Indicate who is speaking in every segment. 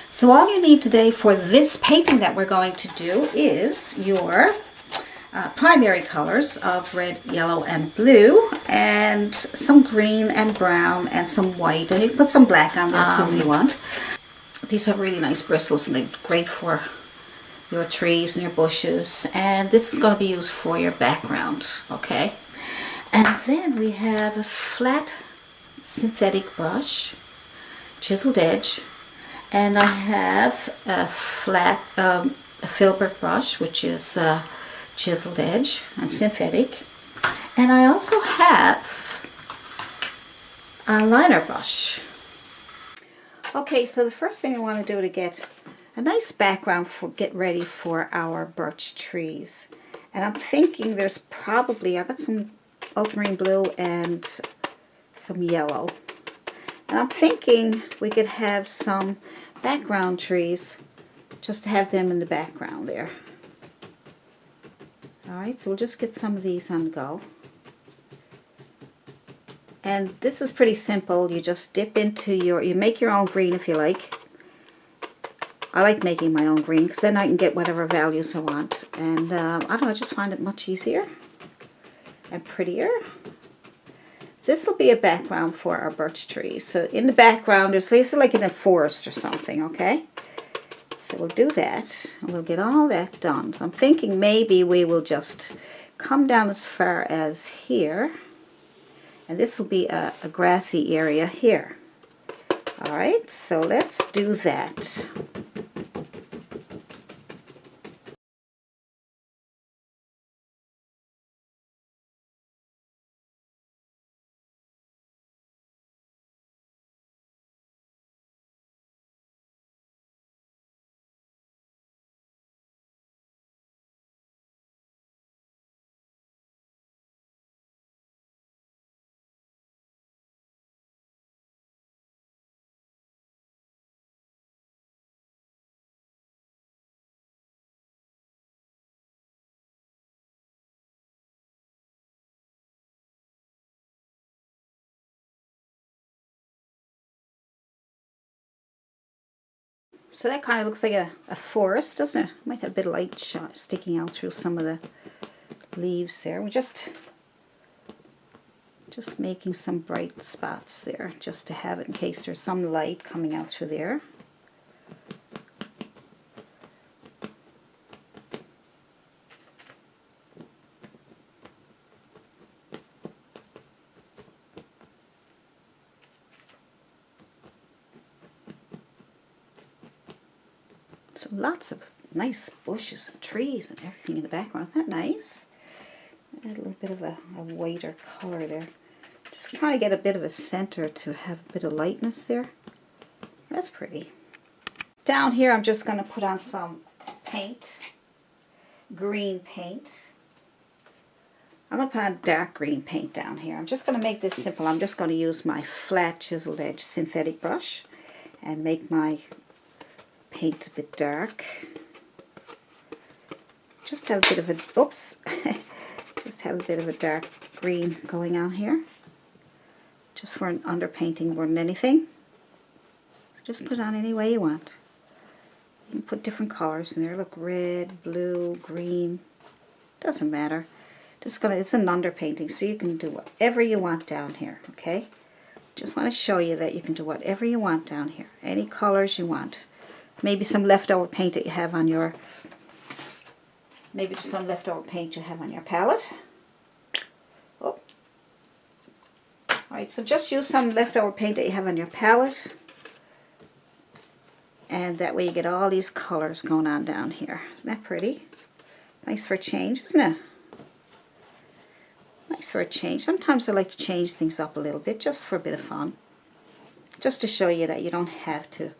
Speaker 1: So all you need today for this painting that we're going to do is your primary colors of red, yellow, and blue, and some green and brown and some white, and you can put some black on there too if you want. These have really nice bristles and they're great for your trees and your bushes, and this is going to be used for your background, okay? And then we have a flat synthetic brush, chiseled edge, and I have a flat filbert brush, which is chiseled edge and synthetic, and I also have a liner brush. Okay, so the first thing I want to do to get a nice background get ready for our birch trees, and I'm thinking there's probably, I've got some ultramarine blue and some yellow, and I'm thinking we could have some background trees just to have them in the background there. Alright, so we'll just get some of these on the go. And this is pretty simple. You just dip into you make your own green if you like. I like making my own green because then I can get whatever values I want. And I don't know, I just find it much easier and prettier. So this will be a background for our birch trees. So in the background, it's like in a forest or something, okay? So we'll do that, and we'll get all that done. So I'm thinking maybe we will just come down as far as here, and this will be a grassy area here. All right, so let's do that. So that kind of looks like a forest, doesn't it? Might have a bit of light sticking out through some of the leaves there. We're just making some bright spots there, just to have it in case there's some light coming out through there. So lots of nice bushes and trees and everything in the background. Isn't that nice? Add a little bit of a whiter color there. Just trying to get a bit of a center to have a bit of lightness there. That's pretty. Down here I'm just going to put on some paint, green paint. I'm going to put on dark green paint down here. I'm just going to make this simple. I'm just going to use my flat chiseled edge synthetic brush and make my paint a bit dark. Just have a bit of a, oops, just have a bit of a dark green going on here. Just for an underpainting more than anything. Just put it on any way you want. You can put different colors in there. Look, red, blue, green. Doesn't matter. It's an underpainting, so you can do whatever you want down here, okay? Just want to show you that you can do whatever you want down here. Any colors you want. Maybe some leftover paint that you have on your, palette. Oh. Alright, so just use some leftover paint that you have on your palette. And that way you get all these colors going on down here. Isn't that pretty? Nice for a change, isn't it? Nice for a change. Sometimes I like to change things up a little bit just for a bit of fun. Just to show you that you don't have to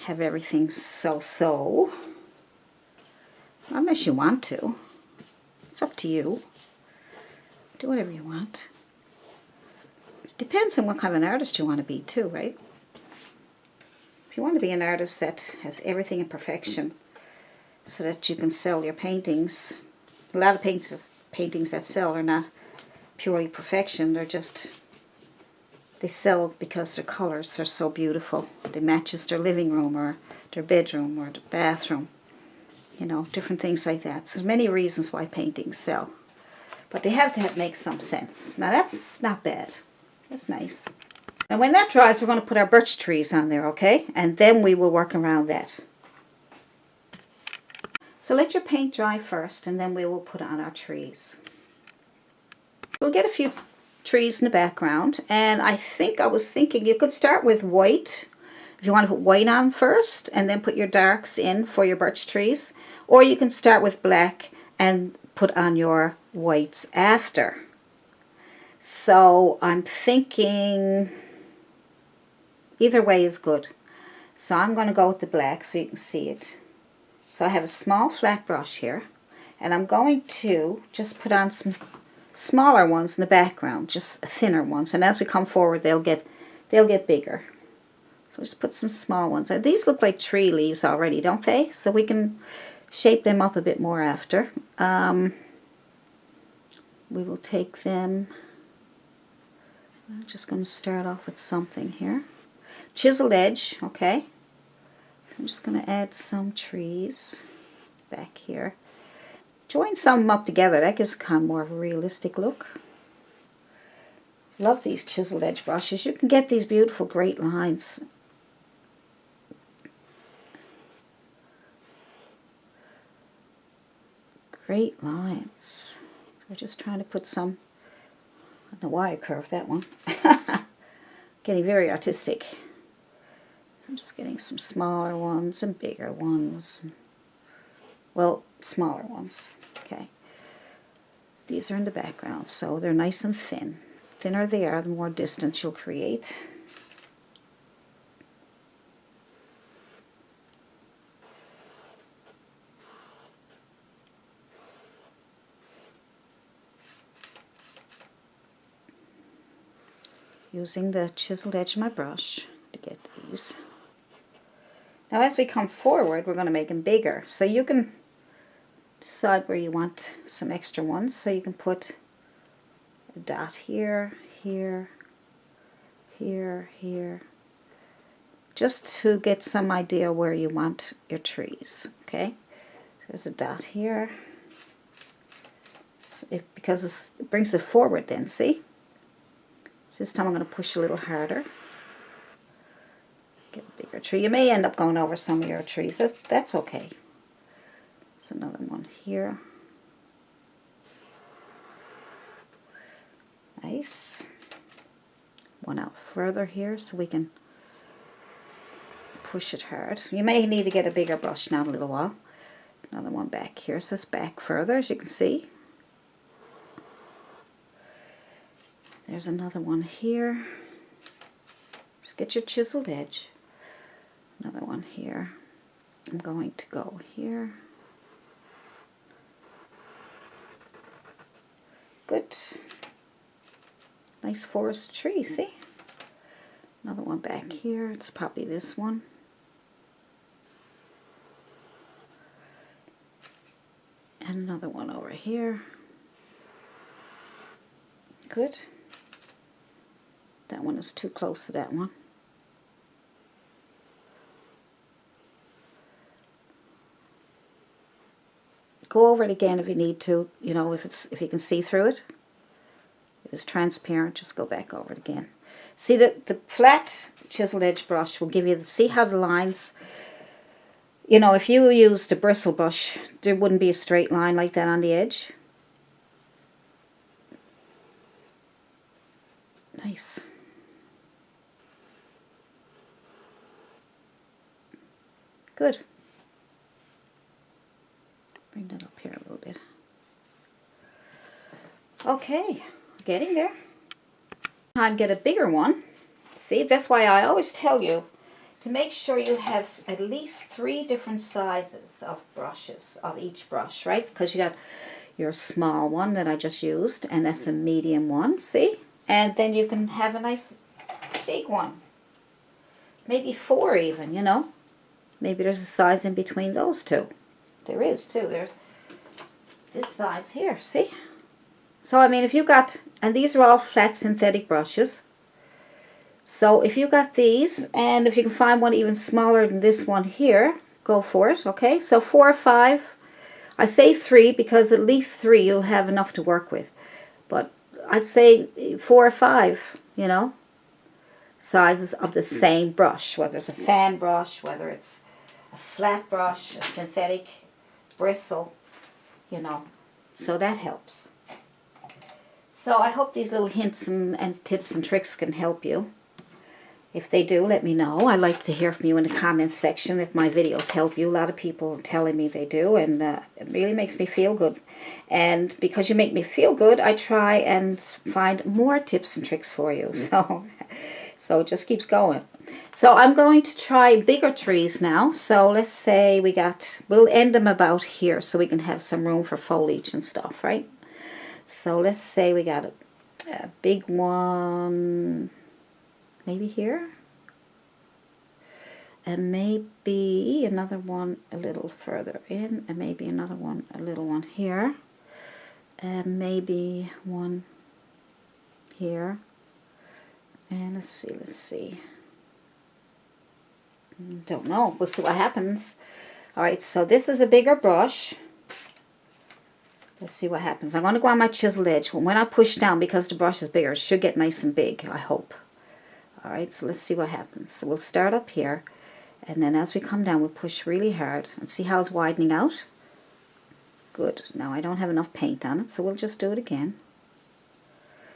Speaker 1: have everything so unless you want to. It's up to you. Do whatever you want. It depends on what kind of an artist you want to be too, right? If you want to be an artist that has everything in perfection so that you can sell your paintings, a lot of paintings that sell are not purely perfection, they're just They sell because their colors are so beautiful. They matches their living room or their bedroom or the bathroom. You know, different things like that. So there's many reasons why paintings sell. But they have to make some sense. Now that's not bad. That's nice. And when that dries, we're going to put our birch trees on there, okay? And then we will work around that. So let your paint dry first, and then we will put on our trees. We'll get a few trees in the background, and I was thinking you could start with white, if you want to put white on first, and then put your darks in for your birch trees. Or you can start with black and put on your whites after. So I'm thinking either way is good. So I'm going to go with the black so you can see it. So I have a small flat brush here, and I'm going to just put on some smaller ones in the background, just thinner ones. And as we come forward, they'll get bigger. So just put some small ones. And these look like tree leaves already, don't they? So we can shape them up a bit more after. We will take them. I'm just going to start off with something here. Chiseled edge, okay. I'm just going to add some trees back here. Join some of them up together. That gives kind of more of a realistic look. Love these chiseled edge brushes. You can get these beautiful, great lines. Great lines. We're just trying to put some. I don't know why I curved that one. Getting very artistic. I'm just getting some smaller ones and bigger ones. Well, smaller ones. Okay. These are in the background, so they're nice and thin. Thinner they are, the more distance you'll create. Using the chiseled edge of my brush to get these. Now as we come forward, we're going to make them bigger. So you can decide where you want some extra ones. So you can put a dot here, here, here, here. Just to get some idea where you want your trees. Okay? There's a dot here. Because it brings it forward then, see? So this time I'm going to push a little harder. Get a bigger tree. You may end up going over some of your trees. That's okay. There's another one here. Nice. One out further here so we can push it hard. You may need to get a bigger brush now in a little while. Another one back here. So it's back further, as you can see. There's another one here. Just get your chiseled edge. Another one here. I'm going to go here. Good. Nice forest tree, see? Another one back here. It's probably this one. And another one over here. Good. That one is too close to that one. Go over it again if you need to, you know, if you can see through it. If it's transparent, just go back over it again. See the flat chiseled edge brush will give you, see how the lines, you know, if you used a bristle brush, there wouldn't be a straight line like that on the edge. Nice. Good. Bring that up here a little bit. Okay, getting there. Time get a bigger one. See, that's why I always tell you to make sure you have at least 3 different sizes of brushes, of each brush, right? Because you got your small one that I just used, and that's a medium one, see? And then you can have a nice big one. Maybe 4 even, you know? Maybe there's a size in between those two. There is too. There's this size here, see? So, I mean, if you got, and these are all flat synthetic brushes. So if you got these, and if you can find one even smaller than this one here, go for it, okay? So 4 or 5. I say 3 because at least 3 you'll have enough to work with. But I'd say 4 or 5, you know, sizes of the same brush, whether it's a fan brush, whether it's a flat brush, a synthetic bristle, you know, so that helps. So I hope these little hints and tips and tricks can help you. If they do, let me know. I'd like to hear from you in the comments section if my videos help you. A lot of people are telling me they do, and it really makes me feel good. And because you make me feel good, I try and find more tips and tricks for you. So it just keeps going. So I'm going to try bigger trees now. So let's say we'll end them about here so we can have some room for foliage and stuff, right? So let's say we got a big one, maybe here. And maybe another one a little further in. And maybe another one, a little one here. And maybe one here. And let's see. Don't know. We'll see what happens. Alright, so this is a bigger brush. Let's see what happens. I'm going to go on my chisel edge. When I push down, because the brush is bigger, it should get nice and big, I hope. Alright, so let's see what happens. So we'll start up here. And then as we come down, we'll push really hard. And see how it's widening out? Good. Now I don't have enough paint on it, so we'll just do it again.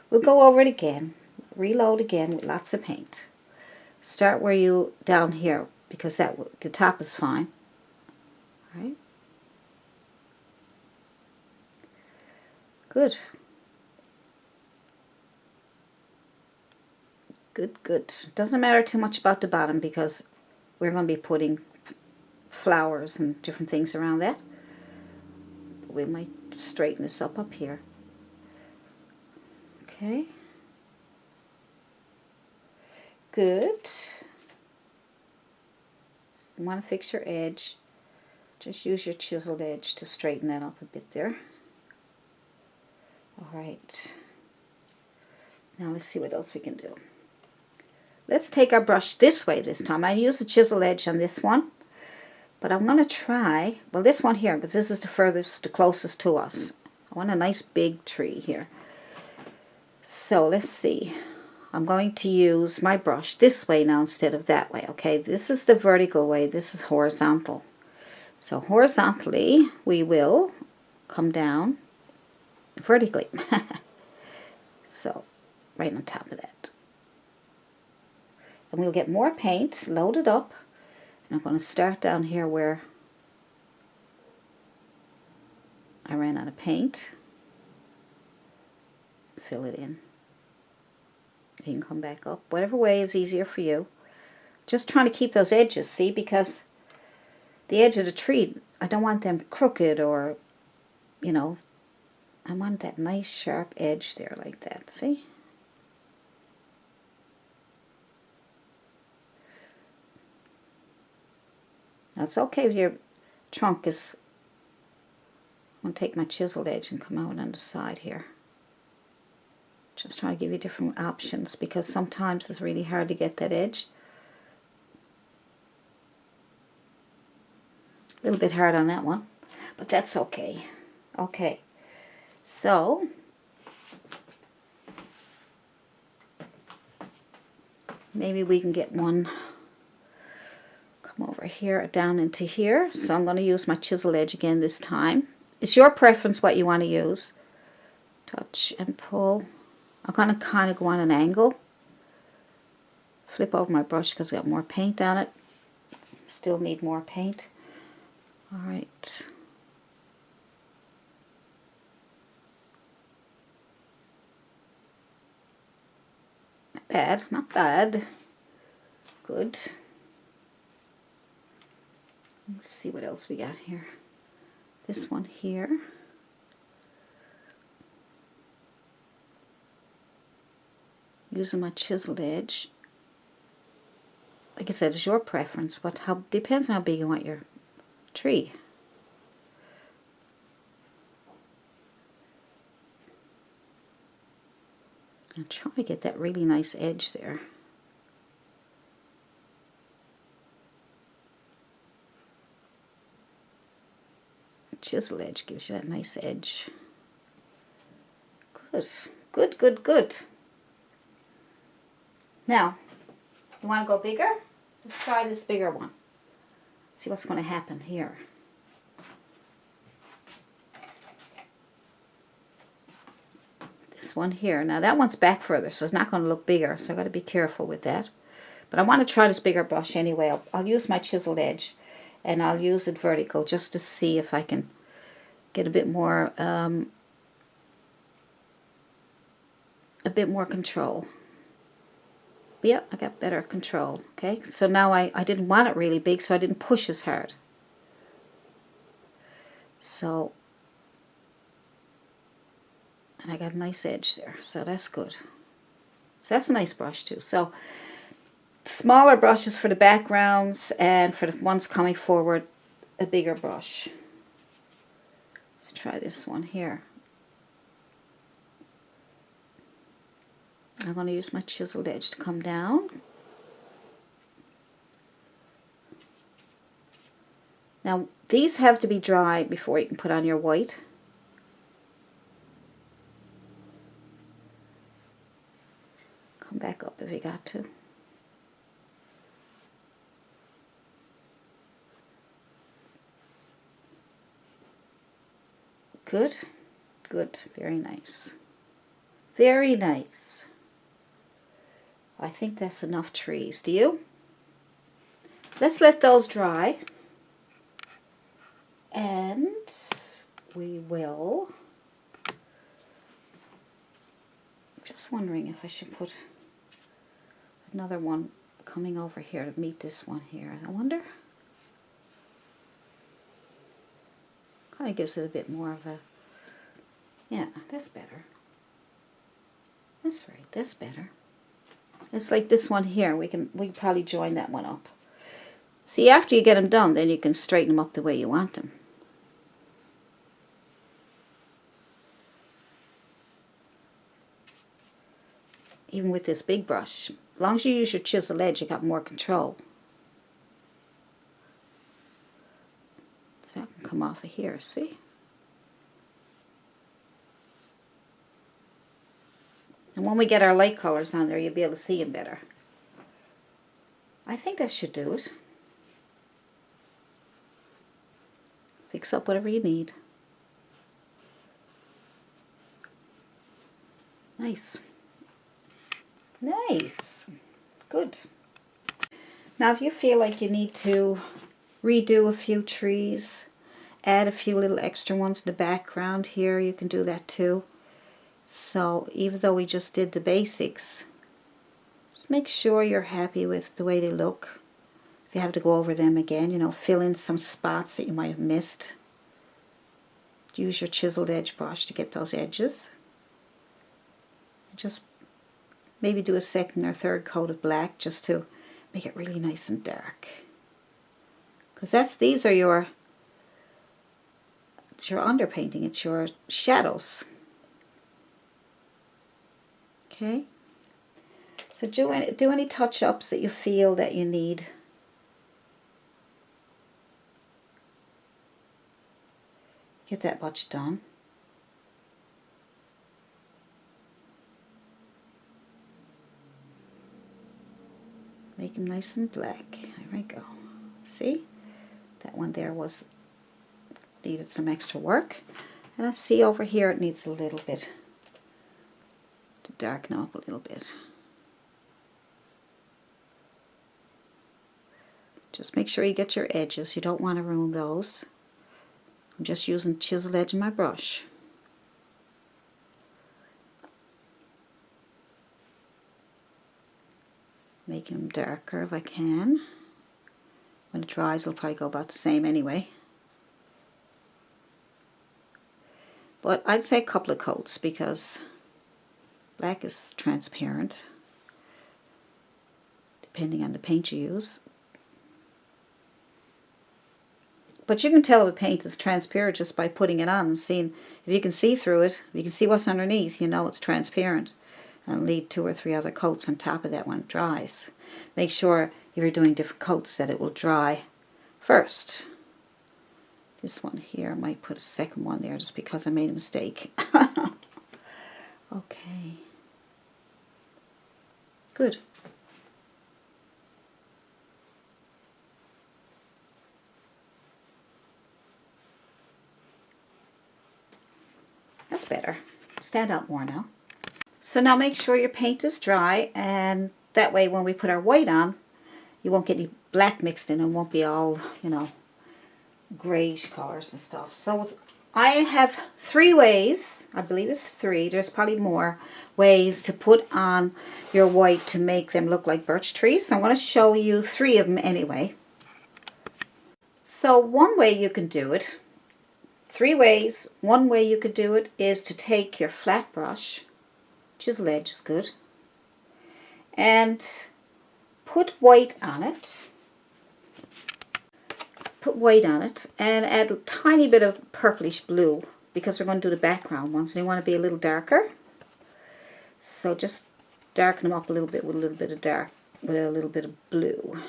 Speaker 1: We'll go over it again. Reload again with lots of paint. Start where you down here, because the top is fine. All right. Good. Good. Doesn't matter too much about the bottom because we're going to be putting flowers and different things around that. We might straighten this up here. Okay. Good. You want to fix your edge. Just use your chiseled edge to straighten that up a bit there. Alright. Now let's see what else we can do. Let's take our brush this way this time. I use a chisel edge on this one. But I'm going to try, well, this one here, because this is the closest to us. I want a nice big tree here. So let's see. I'm going to use my brush this way now instead of that way. Okay, this is the vertical way. This is horizontal. So horizontally, we will come down vertically. So, right on top of that. And we'll get more paint loaded up. And I'm going to start down here where I ran out of paint. Fill it in. You can come back up. Whatever way is easier for you. Just trying to keep those edges, see, because the edge of the tree, I don't want them crooked or, you know, I want that nice sharp edge there like that, see? Now it's okay if your trunk is, I'm going to take my chiseled edge and come out on the side here. Just trying to give you different options because sometimes it's really hard to get that edge. A little bit hard on that one, but that's okay. Okay, so maybe we can get one come over here down into here. So I'm going to use my chisel edge again this time. It's your preference what you want to use. Touch and pull. I'm going to kind of go on an angle. Flip over my brush because I got more paint on it. Still need more paint. Alright. Not bad, not bad. Good. Let's see what else we got here. This one here. Using my chiseled edge. Like I said, it's your preference, but depends on how big you want your tree. I'm trying to get that really nice edge there. chisel edge gives you that nice edge. Good, good, good, good. Now, you want to go bigger? Let's try this bigger one. See what's going to happen here. This one here. Now that one's back further, so it's not going to look bigger, so I've got to be careful with that. But I want to try this bigger brush anyway. I'll use my chiseled edge, and I'll use it vertical just to see if I can get a bit more control. Yep, I got better control. Okay, so now I didn't want it really big, so I didn't push as hard. So, and I got a nice edge there, so that's good. So that's a nice brush too. So, smaller brushes for the backgrounds, and for the ones coming forward, a bigger brush. Let's try this one here. I'm going to use my chiseled edge to come down. Now, these have to be dry before you can put on your white. Come back up if you got to. Good, good, very nice. Very nice. I think that's enough trees. Do you? Let's let those dry. And we will... I'm just wondering if I should put another one coming over here to meet this one here. I wonder. Kind of gives it a bit more of a... Yeah, that's better. That's right, that's better. It's like this one here. We can probably join that one up. See, after you get them done, then you can straighten them up the way you want them. Even with this big brush, as long as you use your chisel edge, you got more control. So that can come off of here, see? And when we get our light colors on there, you'll be able to see them better. I think that should do it. Fix up whatever you need. Nice. Nice. Good. Now if you feel like you need to redo a few trees, add a few little extra ones in the background here, you can do that too. So even though we just did the basics, just make sure you're happy with the way they look. If you have to go over them again, you know, fill in some spots that you might have missed. Use your chiseled edge brush to get those edges. Just maybe do a second or third coat of black just to make it really nice and dark. Because these are your underpainting, it's your shadows. Okay, so do any touch-ups that you feel that you need. Get that much done. Make them nice and black. There we go. See? That one there needed some extra work. And I see over here it needs a little bit to darken up a little bit. Just make sure you get your edges. You don't want to ruin those. I'm just using chisel edge in my brush. Making them darker if I can. When it dries, it'll probably go about the same anyway. But I'd say a couple of coats because black is transparent, depending on the paint you use. But you can tell if a paint is transparent just by putting it on and seeing. If you can see through it, if you can see what's underneath, you know it's transparent. And leave 2 or 3 other coats on top of that when it dries. Make sure if you're doing different coats that it will dry first. This one here, I might put a second one there just because I made a mistake. Okay. Good. That's better. Stand out more now. So now make sure your paint is dry, and that way when we put our white on, you won't get any black mixed in and won't be all, you know, grayish colors and stuff. So I have 3 ways, I believe it's 3, there's probably more ways to put on your white to make them look like birch trees. So I want to show you 3 of them anyway. So one way you can do it, 3 ways, one way you could do it is to take your flat brush, chisel edge is good, and put white on it. Put white on it and add a tiny bit of purplish blue because we're going to do the background ones and they want to be a little darker. So just darken them up a little bit with a little bit of dark, with a little bit of blue.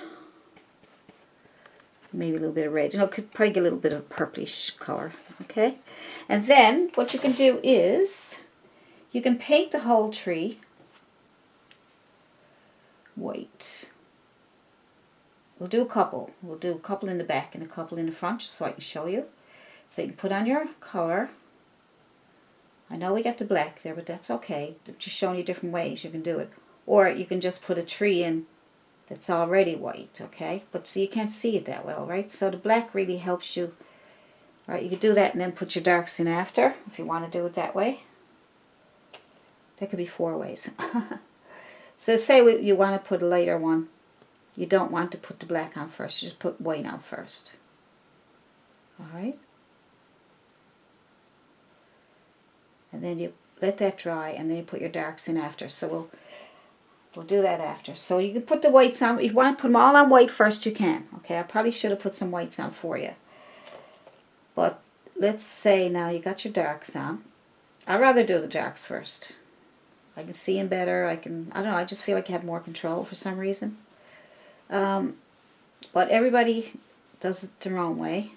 Speaker 1: Maybe a little bit of red. You know, could probably get a little bit of purplish color. Okay? And then what you can do is you can paint the whole tree white. We'll do a couple. We'll do a couple in the back and a couple in the front just so I can show you. So you can put on your color. I know we got the black there, but that's okay. Just showing you different ways you can do it. Or you can just put a tree in that's already white, okay? But so you can't see it that well, right? So the black really helps you. All right, you could do that and then put your darks in after if you want to do it that way. There could be 4 ways. So say you want to put a lighter one. You don't want to put the black on first. You just put white on first. Alright? And then you let that dry and then you put your darks in after. So we'll do that after. So you can put the whites on. If you want to put them all on white first, you can. Okay, I probably should have put some whites on for you. But let's say now you got your darks on. I'd rather do the darks first. I can see them better. I don't know, I just feel like I have more control for some reason. But everybody does it their own way.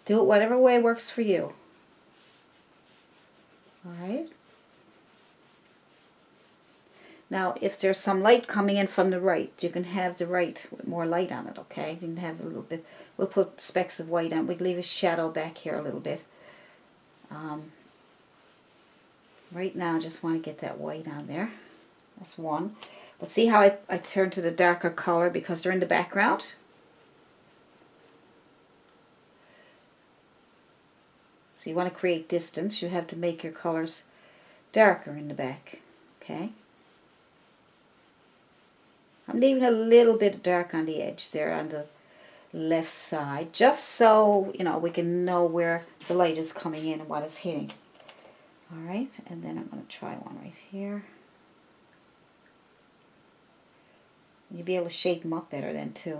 Speaker 1: Do it whatever way works for you. Alright? Now, if there's some light coming in from the right, you can have the right with more light on it, okay? You can have a little bit, we'll put specks of white on. We can leave a shadow back here a little bit. Right now, I just want to get that white on there. That's one. But see how I turn to the darker color because they're in the background? So you want to create distance. You have to make your colors darker in the back. Okay? I'm leaving a little bit dark on the edge there on the left side. Just so, you know, we can know where the light is coming in and what is hitting. Alright, and then I'm going to try one right here. You'll be able to shape them up better then too.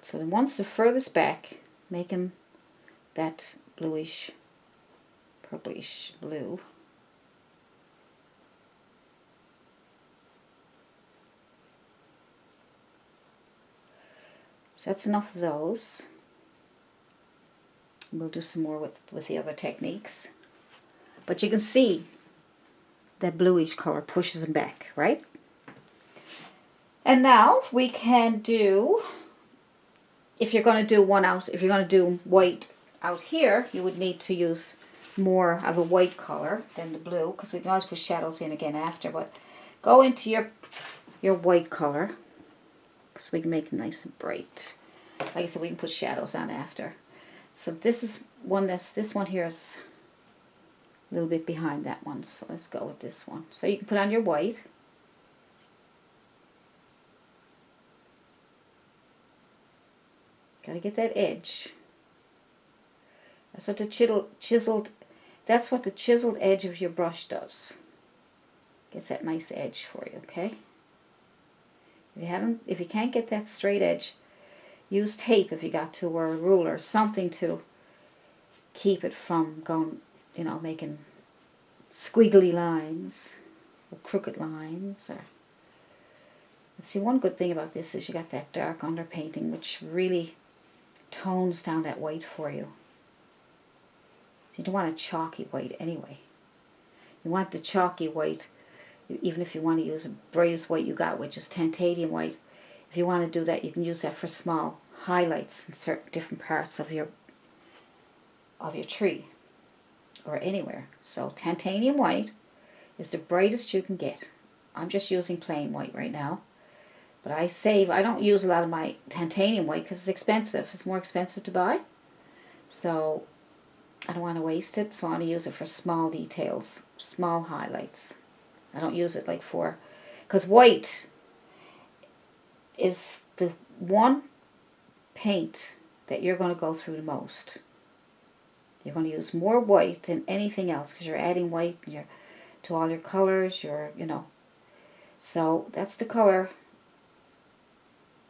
Speaker 1: So the ones the furthest back, make them that bluish, purplish blue. So that's enough of those. We'll do some more with the other techniques. But you can see that bluish color pushes them back, right? And now we can do, if you're going to do one out, if you're going to do white out here, you would need to use more of a white color than the blue, because we can always put shadows in again after. But go into your white color, so we can make it nice and bright. Like I said, we can put shadows on after. So this is one this one here is a little bit behind that one. So let's go with this one. So you can put on your white. Gotta get that edge. That's what the chiseled, that's what the chiseled edge of your brush does. Gets that nice edge for you, okay? If you can't get that straight edge, use tape if you got to, or a ruler, something to keep it from going, you know, making squiggly lines or crooked lines. Or And see, one good thing about this is you got that dark underpainting, which really tones down that white for you. You don't want a chalky white anyway. You want the chalky white, even if you want to use the brightest white you got, which is titanium white. If you want to do that, you can use that for small highlights in certain different parts of your tree or anywhere. So titanium white is the brightest you can get. I'm just using plain white right now. But I don't use a lot of my titanium white because it's expensive. It's more expensive to buy. So I don't want to waste it. So I want to use it for small details, small highlights. I don't use it because white is the one paint that you're going to go through the most. You're going to use more white than anything else because you're adding white to all your colors, So that's the color.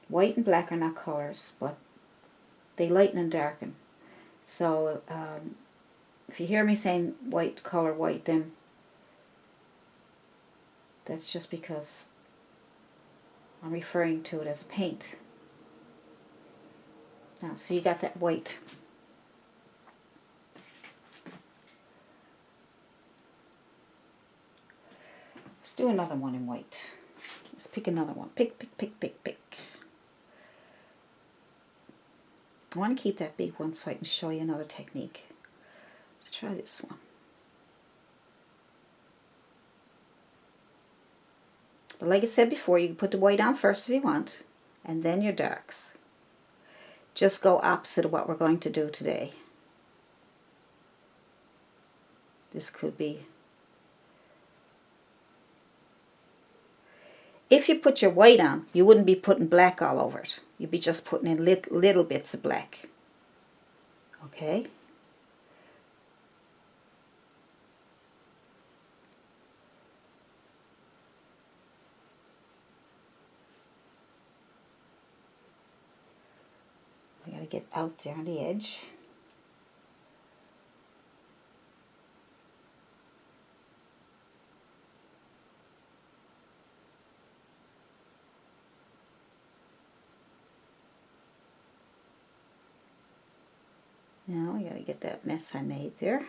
Speaker 1: White and black are not colors, but they lighten and darken. So if you hear me saying color white, then that's just because I'm referring to it as a paint. Now, so you got that white. Let's do another one in white. Let's pick another one. Pick. I want to keep that big one so I can show you another technique. Let's try this one. But like I said before, you can put the white on first if you want, and then your darks. Just go opposite of what we're going to do today. This could be... If you put your white on, you wouldn't be putting black all over it. You'd be just putting in little bits of black. Okay? We gotta get out there on the edge. Now I gotta get that mess I made there.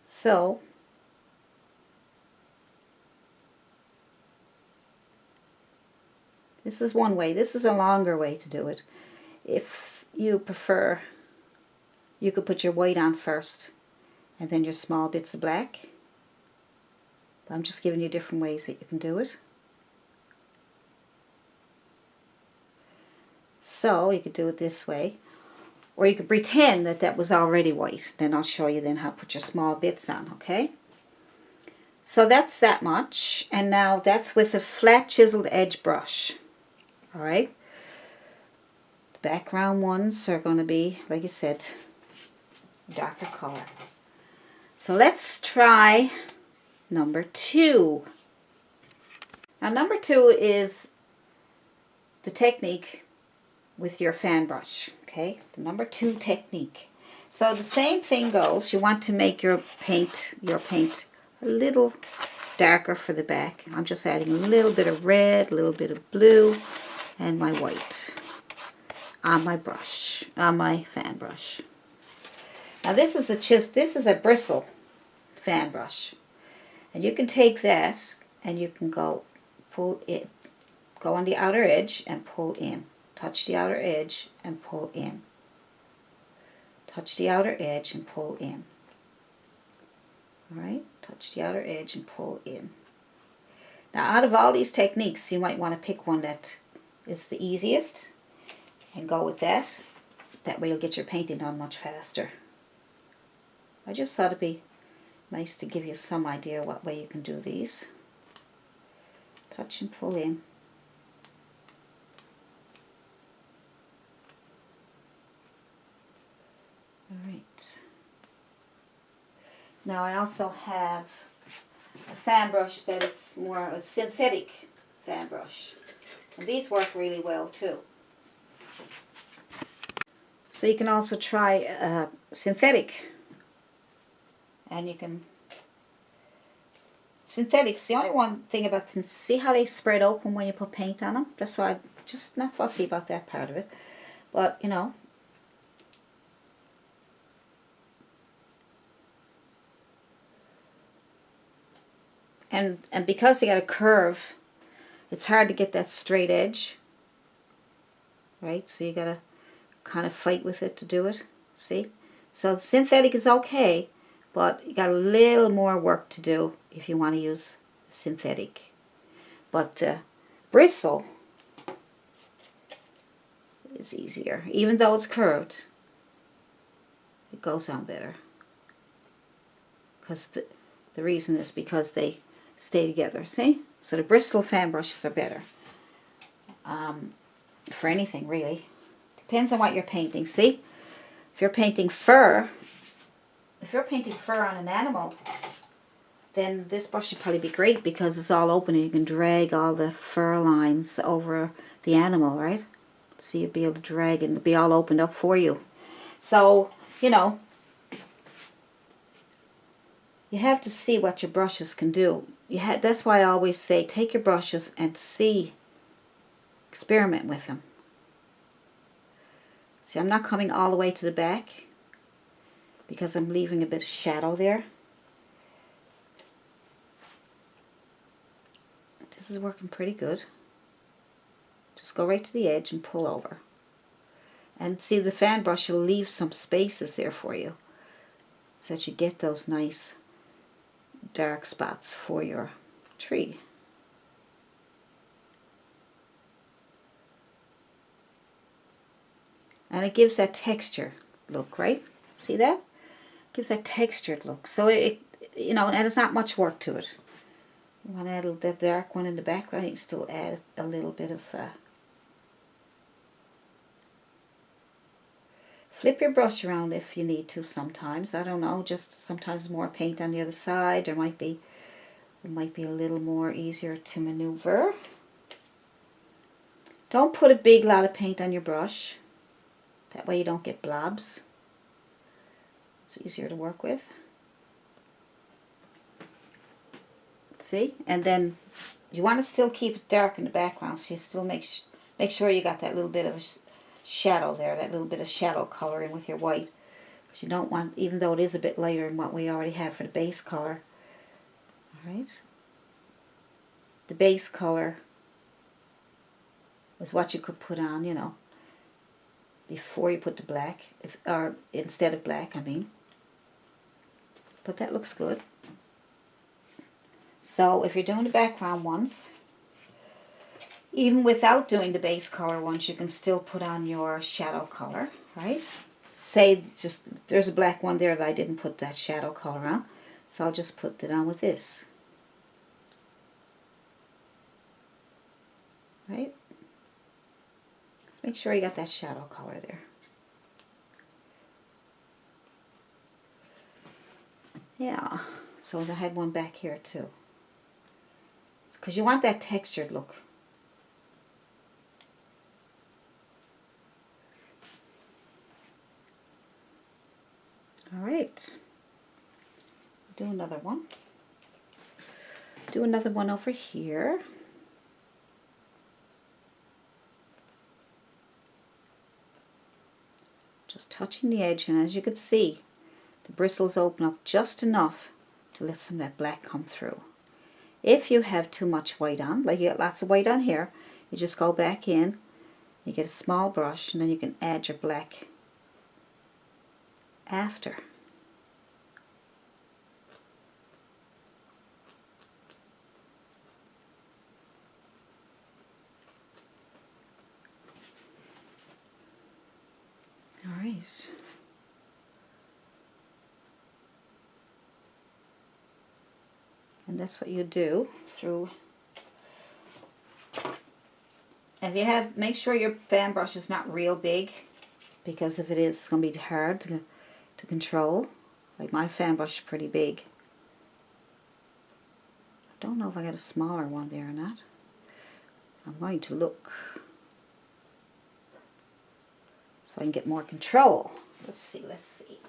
Speaker 1: So this is one way. This is a longer way to do it. If you prefer, you could put your white on first and then your small bits of black. But I'm just giving you different ways that you can do it. So you could do it this way. Or you could pretend that that was already white. Then I'll show you then how to put your small bits on, okay? So that's that much. And now that's with a flat chiseled edge brush. Alright? The background ones are going to be, like I said, darker color. So let's try number 2. Now number 2 is the technique with your fan brush. Okay, the number 2 technique. So the same thing goes. You want to make your paint a little darker for the back. I'm just adding a little bit of red, a little bit of blue, and my white on my brush, on my fan brush. Now this is a bristle fan brush, and you can take that and you can go on the outer edge and pull in. Touch the outer edge and pull in. Touch the outer edge and pull in. Alright, touch the outer edge and pull in. Now out of all these techniques, you might want to pick one that is the easiest and go with that. That way you'll get your painting done much faster. I just thought it'd be nice to give you some idea what way you can do these. Touch and pull in. Alright. Now I also have a fan brush that it's more synthetic fan brush. And these work really well too. So you can also try synthetic. And you can... Synthetics, the only one thing about them, see how they spread open when you put paint on them? That's why I'm just not fussy about that part of it. But, you know. And because they got a curve, it's hard to get that straight edge. Right? So you got to kind of fight with it to do it. See? So synthetic is okay, but you got a little more work to do if you want to use synthetic. But the bristle is easier. Even though it's curved, it goes on better. Because the reason is because they stay together. See? So the bristle fan brushes are better. For anything, really. Depends on what you're painting. See? If you're painting fur, on an animal, then this brush would probably be great because it's all open and you can drag all the fur lines over the animal, right? So you'd be able to drag and it'll be all opened up for you. So, you know, you have to see what your brushes can do. That's why I always say take your brushes and experiment with them. See, I'm not coming all the way to the back because I'm leaving a bit of shadow there. This is working pretty good. Just go right to the edge and pull over. And see, the fan brush will leave some spaces there for you so that you get those nice dark spots for your tree. And it gives that texture look, right? See that? It gives that textured look. So it, you know, and it's not much work to it. You want to add that dark one in the background, you can still add a little bit of flip your brush around if you need to sometimes. I don't know, just sometimes more paint on the other side. It might be a little more easier to maneuver. Don't put a big lot of paint on your brush. That way you don't get blobs. It's easier to work with. See? And then you want to still keep it dark in the background, so you still make sure you got that little bit of a shadow there, that little bit of shadow color in with your white. Because you don't want, even though it is a bit lighter than what we already have for the base color. Alright? The base color was what you could put on, you know, before you put the black, or instead of black, I mean. But that looks good. So if you're doing the background ones, even without doing the base color ones, you can still put on your shadow color, right? Say just, there's a black one there that I didn't put that shadow color on, so I'll just put it on with this. Right? Let's make sure you got that shadow color there. Yeah, so I had one back here too. Because you want that textured look. Alright. Do another one. Do another one over here. Just touching the edge, and as you can see, the bristles open up just enough to let some of that black come through. If you have too much white on, like you got lots of white on here, you just go back in, you get a small brush, and then you can add your black after. All right. And that's what you do through. If you have, make sure your fan brush is not real big, because if it is, it's going to be hard to control. Like my fan brush is pretty big. I don't know if I got a smaller one there or not. I'm going to look so I can get more control. Let's see, let's see.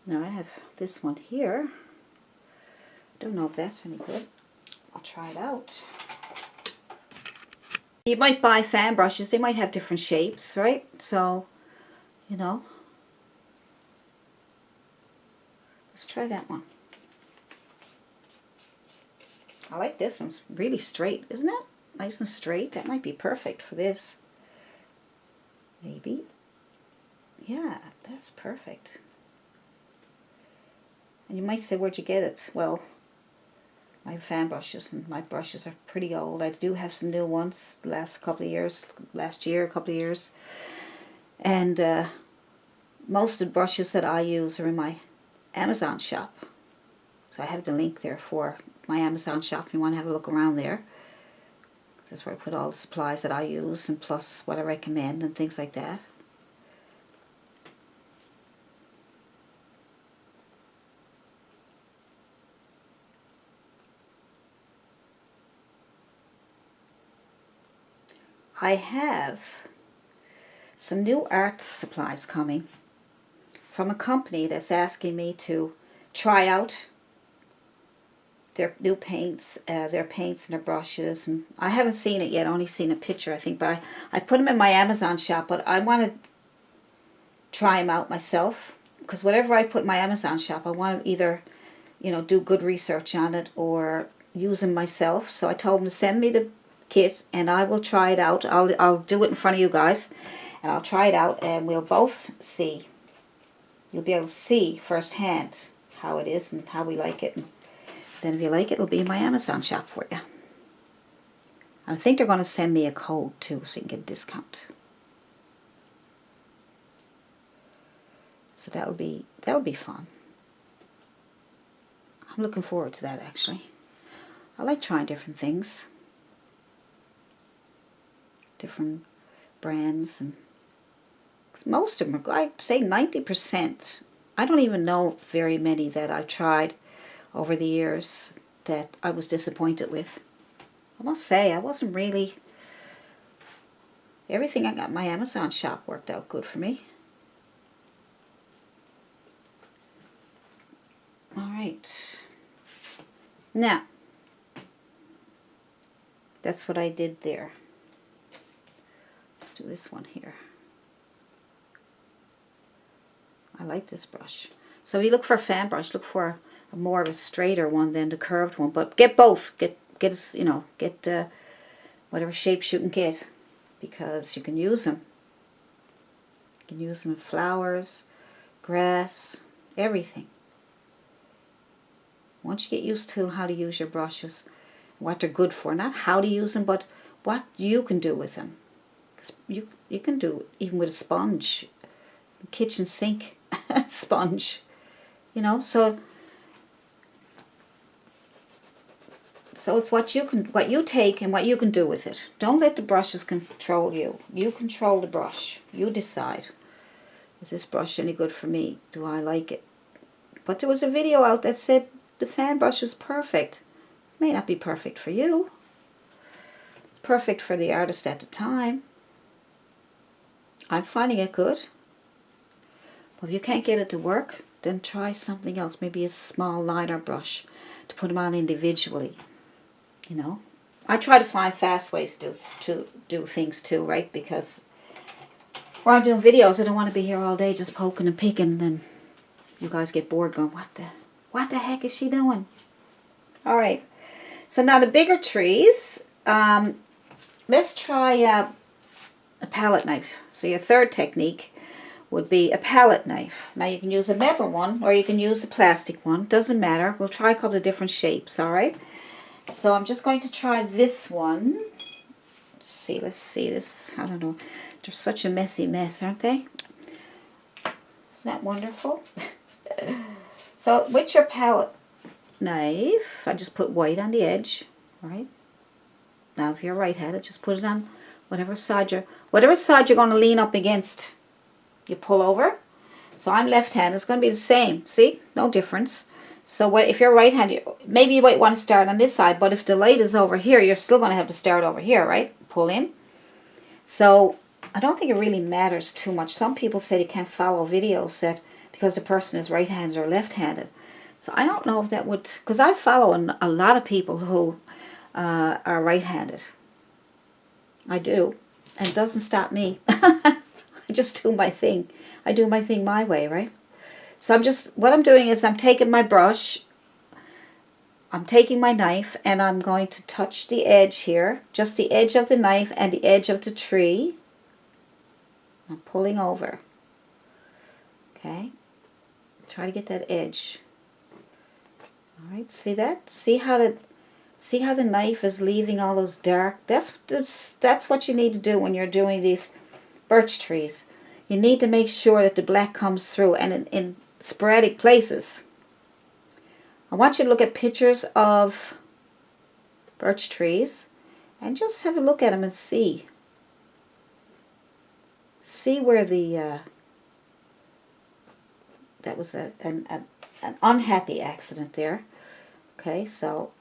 Speaker 1: Now I have this one here. Don't know if that's any good. I'll try it out. You might buy fan brushes. They might have different shapes, right? So, you know. Let's try that one. I like this one. It's really straight, isn't it? Nice and straight. That might be perfect for this. Maybe. Yeah, that's perfect. And you might say, where'd you get it? Well, my fan brushes and my brushes are pretty old. I do have some new ones the last couple of years. Last year, a couple of years. And most of the brushes that I use are in my Amazon shop. So I have the link there for my Amazon shop if you want to have a look around there. That's where I put all the supplies that I use and plus what I recommend and things like that. I have some new art supplies coming from a company that's asking me to try out their new paints, their paints and their brushes. And I haven't seen it yet, only seen a picture I think, but I put them in my Amazon shop, but I want to try them out myself, because whatever I put in my Amazon shop, I want to either, you know, do good research on it or use them myself. So I told them to send me the kit and I will try it out. I'll do it in front of you guys and I'll try it out and we'll both see. You'll be able to see firsthand how it is and how we like it. And then if you like it, it'll be in my Amazon shop for you. And I think they're going to send me a code too so you can get a discount. So that'll be fun. I'm looking forward to that actually. I like trying different things. Different brands, and most of them are, I'd say 90%. I don't even know very many that I've tried over the years that I was disappointed with. I must say, I wasn't really, everything I got in my Amazon shop worked out good for me. Alright. Now, that's what I did there. Let's do this one here. I like this brush. So if you look for a fan brush, look for a more of a straighter one than the curved one. But get both. Get you know, get whatever shapes you can get, because you can use them. You can use them in flowers, grass, everything. Once you get used to how to use your brushes, what they're good for, not how to use them, but what you can do with them. You can do it even with a sponge, kitchen sink sponge, you know. So it's what you take and what you can do with it. Don't let the brushes control you. You control the brush. You decide. Is this brush any good for me? Do I like it? But there was a video out that said the fan brush is perfect. It may not be perfect for you. It's perfect for the artist at the time. I'm finding it good. But if you can't get it to work, then try something else. Maybe a small liner brush to put them on individually. You know, I try to find fast ways to do things too, right? Because when I'm doing videos, I don't want to be here all day just poking and picking. Then you guys get bored going, what the heck is she doing? All right. So now the bigger trees. Let's try a palette knife. So your third technique would be a palette knife. Now you can use a metal one or you can use a plastic one. Doesn't matter. We'll try a couple of different shapes, all right? So I'm just going to try this one. Let's see this. I don't know. They're such a messy mess, aren't they? Isn't that wonderful? So with your palette knife, I just put white on the edge, all right? Now if you're right-handed, just put it on whatever side you're going to lean up against. You pull over. So I'm left-handed. It's going to be the same. See? No difference. So if you're right-handed, maybe you might want to start on this side, but if the light is over here, you're still going to have to start over here, right? Pull in. So I don't think it really matters too much. Some people say they can't follow videos that because the person is right-handed or left-handed. So I don't know if that would, because I follow a lot of people who are right-handed. I do. And it doesn't stop me. I just do my thing. I do my thing my way, right? So what I'm doing is I'm taking my brush, I'm taking my knife, and I'm going to touch the edge here, just the edge of the knife and the edge of the tree. I'm pulling over. Okay? Try to get that edge. All right, see that? See how the knife is leaving all those dark. That's what you need to do when you're doing these birch trees. You need to make sure that the black comes through, and in sporadic places. I want you to look at pictures of birch trees and just have a look at them and see where the that was an unhappy accident there. Okay, so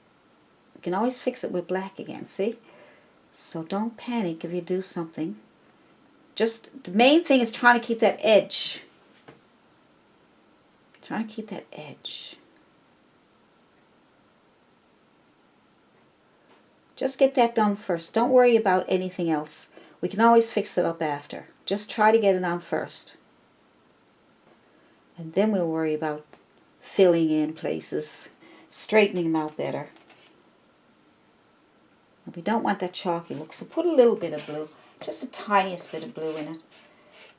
Speaker 1: you can always fix it with black again, see? So don't panic if you do something. Just the main thing is trying to keep that edge. Trying to keep that edge. Just get that done first. Don't worry about anything else. We can always fix it up after. Just try to get it on first. And then we'll worry about filling in places, straightening them out better. And we don't want that chalky look, so put a little bit of blue, just the tiniest bit of blue in it,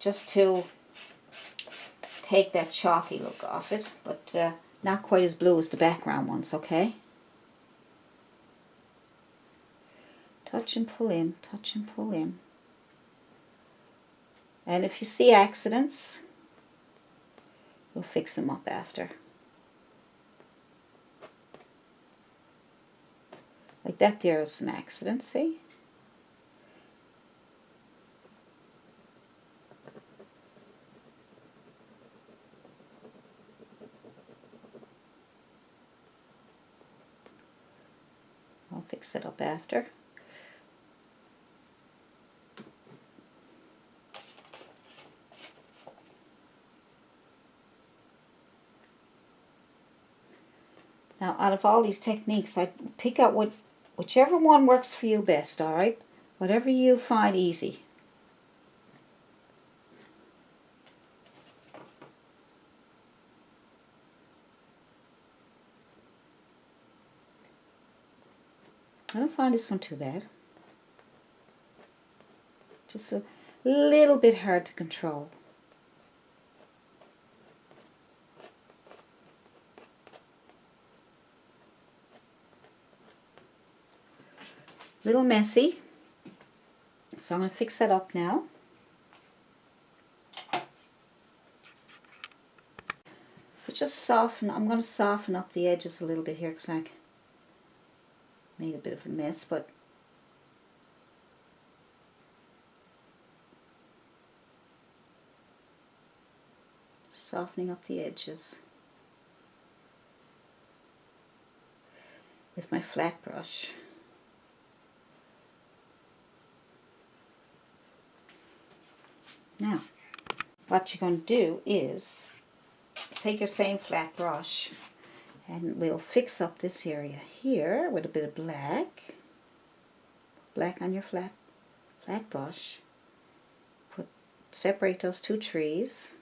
Speaker 1: just to take that chalky look off it, but not quite as blue as the background ones, okay? Touch and pull in, touch and pull in. And if you see accidents, we'll fix them up after. Like that there is an accident, see? I'll fix it up after. Now, out of all these techniques, I pick out whichever one works for you best, all right? Whatever you find easy. I don't find this one too bad. Just a little bit hard to control. Little messy, so I'm going to fix that up now. So just soften, I'm going to soften up the edges a little bit here because I made a bit of a mess, but softening up the edges with my flat brush. Now, what you're going to do is take your same flat brush and we'll fix up this area here with a bit of black. Black on your flat brush. Separate those two trees.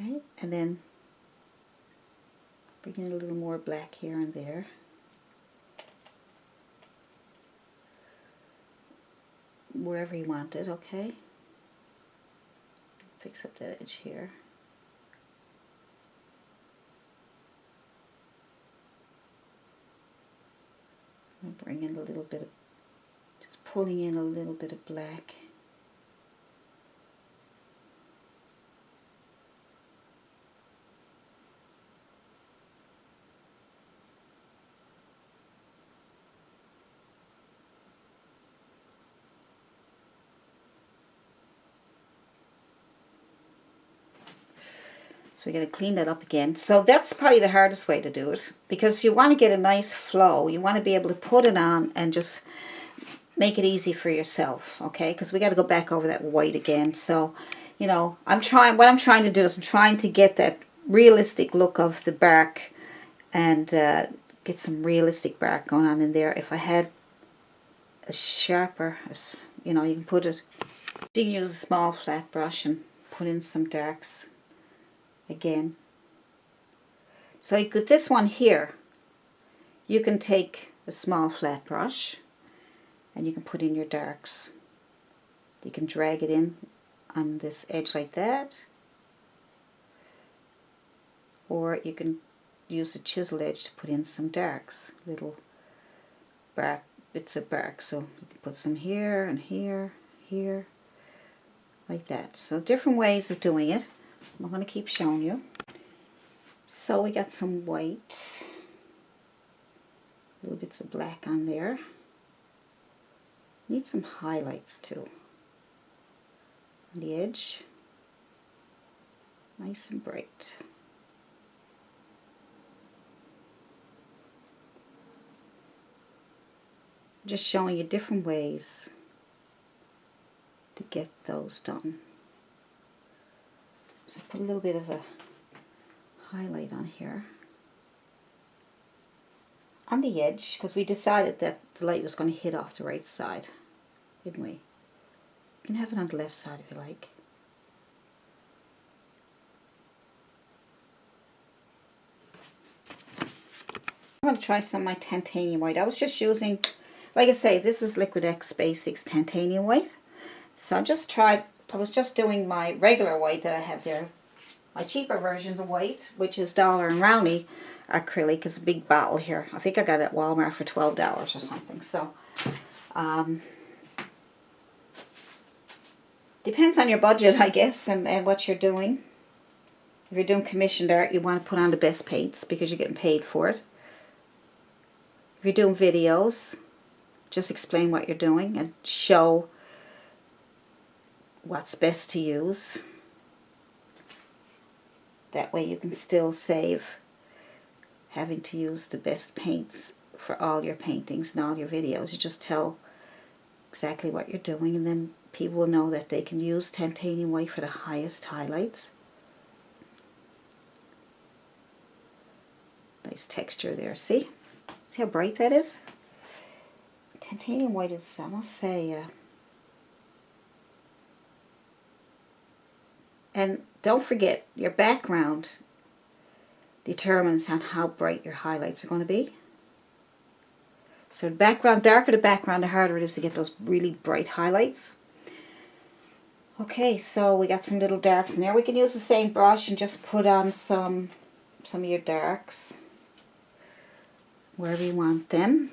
Speaker 1: Right? And then bring in a little more black here and there. Wherever you want it, okay? Fix up that edge here. And bring in a little bit of, just pulling in a little bit of black. So we're going to clean that up again. So that's probably the hardest way to do it, because you want to get a nice flow. You want to be able to put it on and just make it easy for yourself, okay? Because we got to go back over that white again. So, you know, what I'm trying to do is I'm trying to get that realistic look of the bark and get some realistic bark going on in there. If I had a sharper, you know, you can put it, you can use a small flat brush and put in some darks again. So with this one here, you can take a small flat brush and you can put in your darks. You can drag it in on this edge like that, or you can use the chisel edge to put in some darks, little bark, bits of bark. So you can put some here and here, here, like that. So different ways of doing it. I'm going to keep showing you. So we got some white, little bits of black on there. Need some highlights too on the edge, nice and bright. Just showing you different ways to get those done. So put a little bit of a highlight on here on the edge, because we decided that the light was going to hit off the right side, didn't we? You can have it on the left side if you like. I'm going to try some of my titanium white. I was just using, like I say, this is Liquid X Basics titanium white. So I was just doing my regular white that I have there. My cheaper versions of white, which is Dollar and Rowney acrylic, is a big bottle here. I think I got it at Walmart for $12 or something. So, depends on your budget, I guess, and what you're doing. If you're doing commissioned art, you want to put on the best paints because you're getting paid for it. If you're doing videos, just explain what you're doing and show what's best to use. That way you can still save having to use the best paints for all your paintings and all your videos. You just tell exactly what you're doing, and then people will know that they can use titanium white for the highest highlights. Nice texture there, see? See how bright that is? Titanium white is, I must say, and don't forget, your background determines on how bright your highlights are going to be. So the background, darker the background, the harder it is to get those really bright highlights. Okay, so we got some little darks in there. We can use the same brush and just put on some of your darks wherever you want them.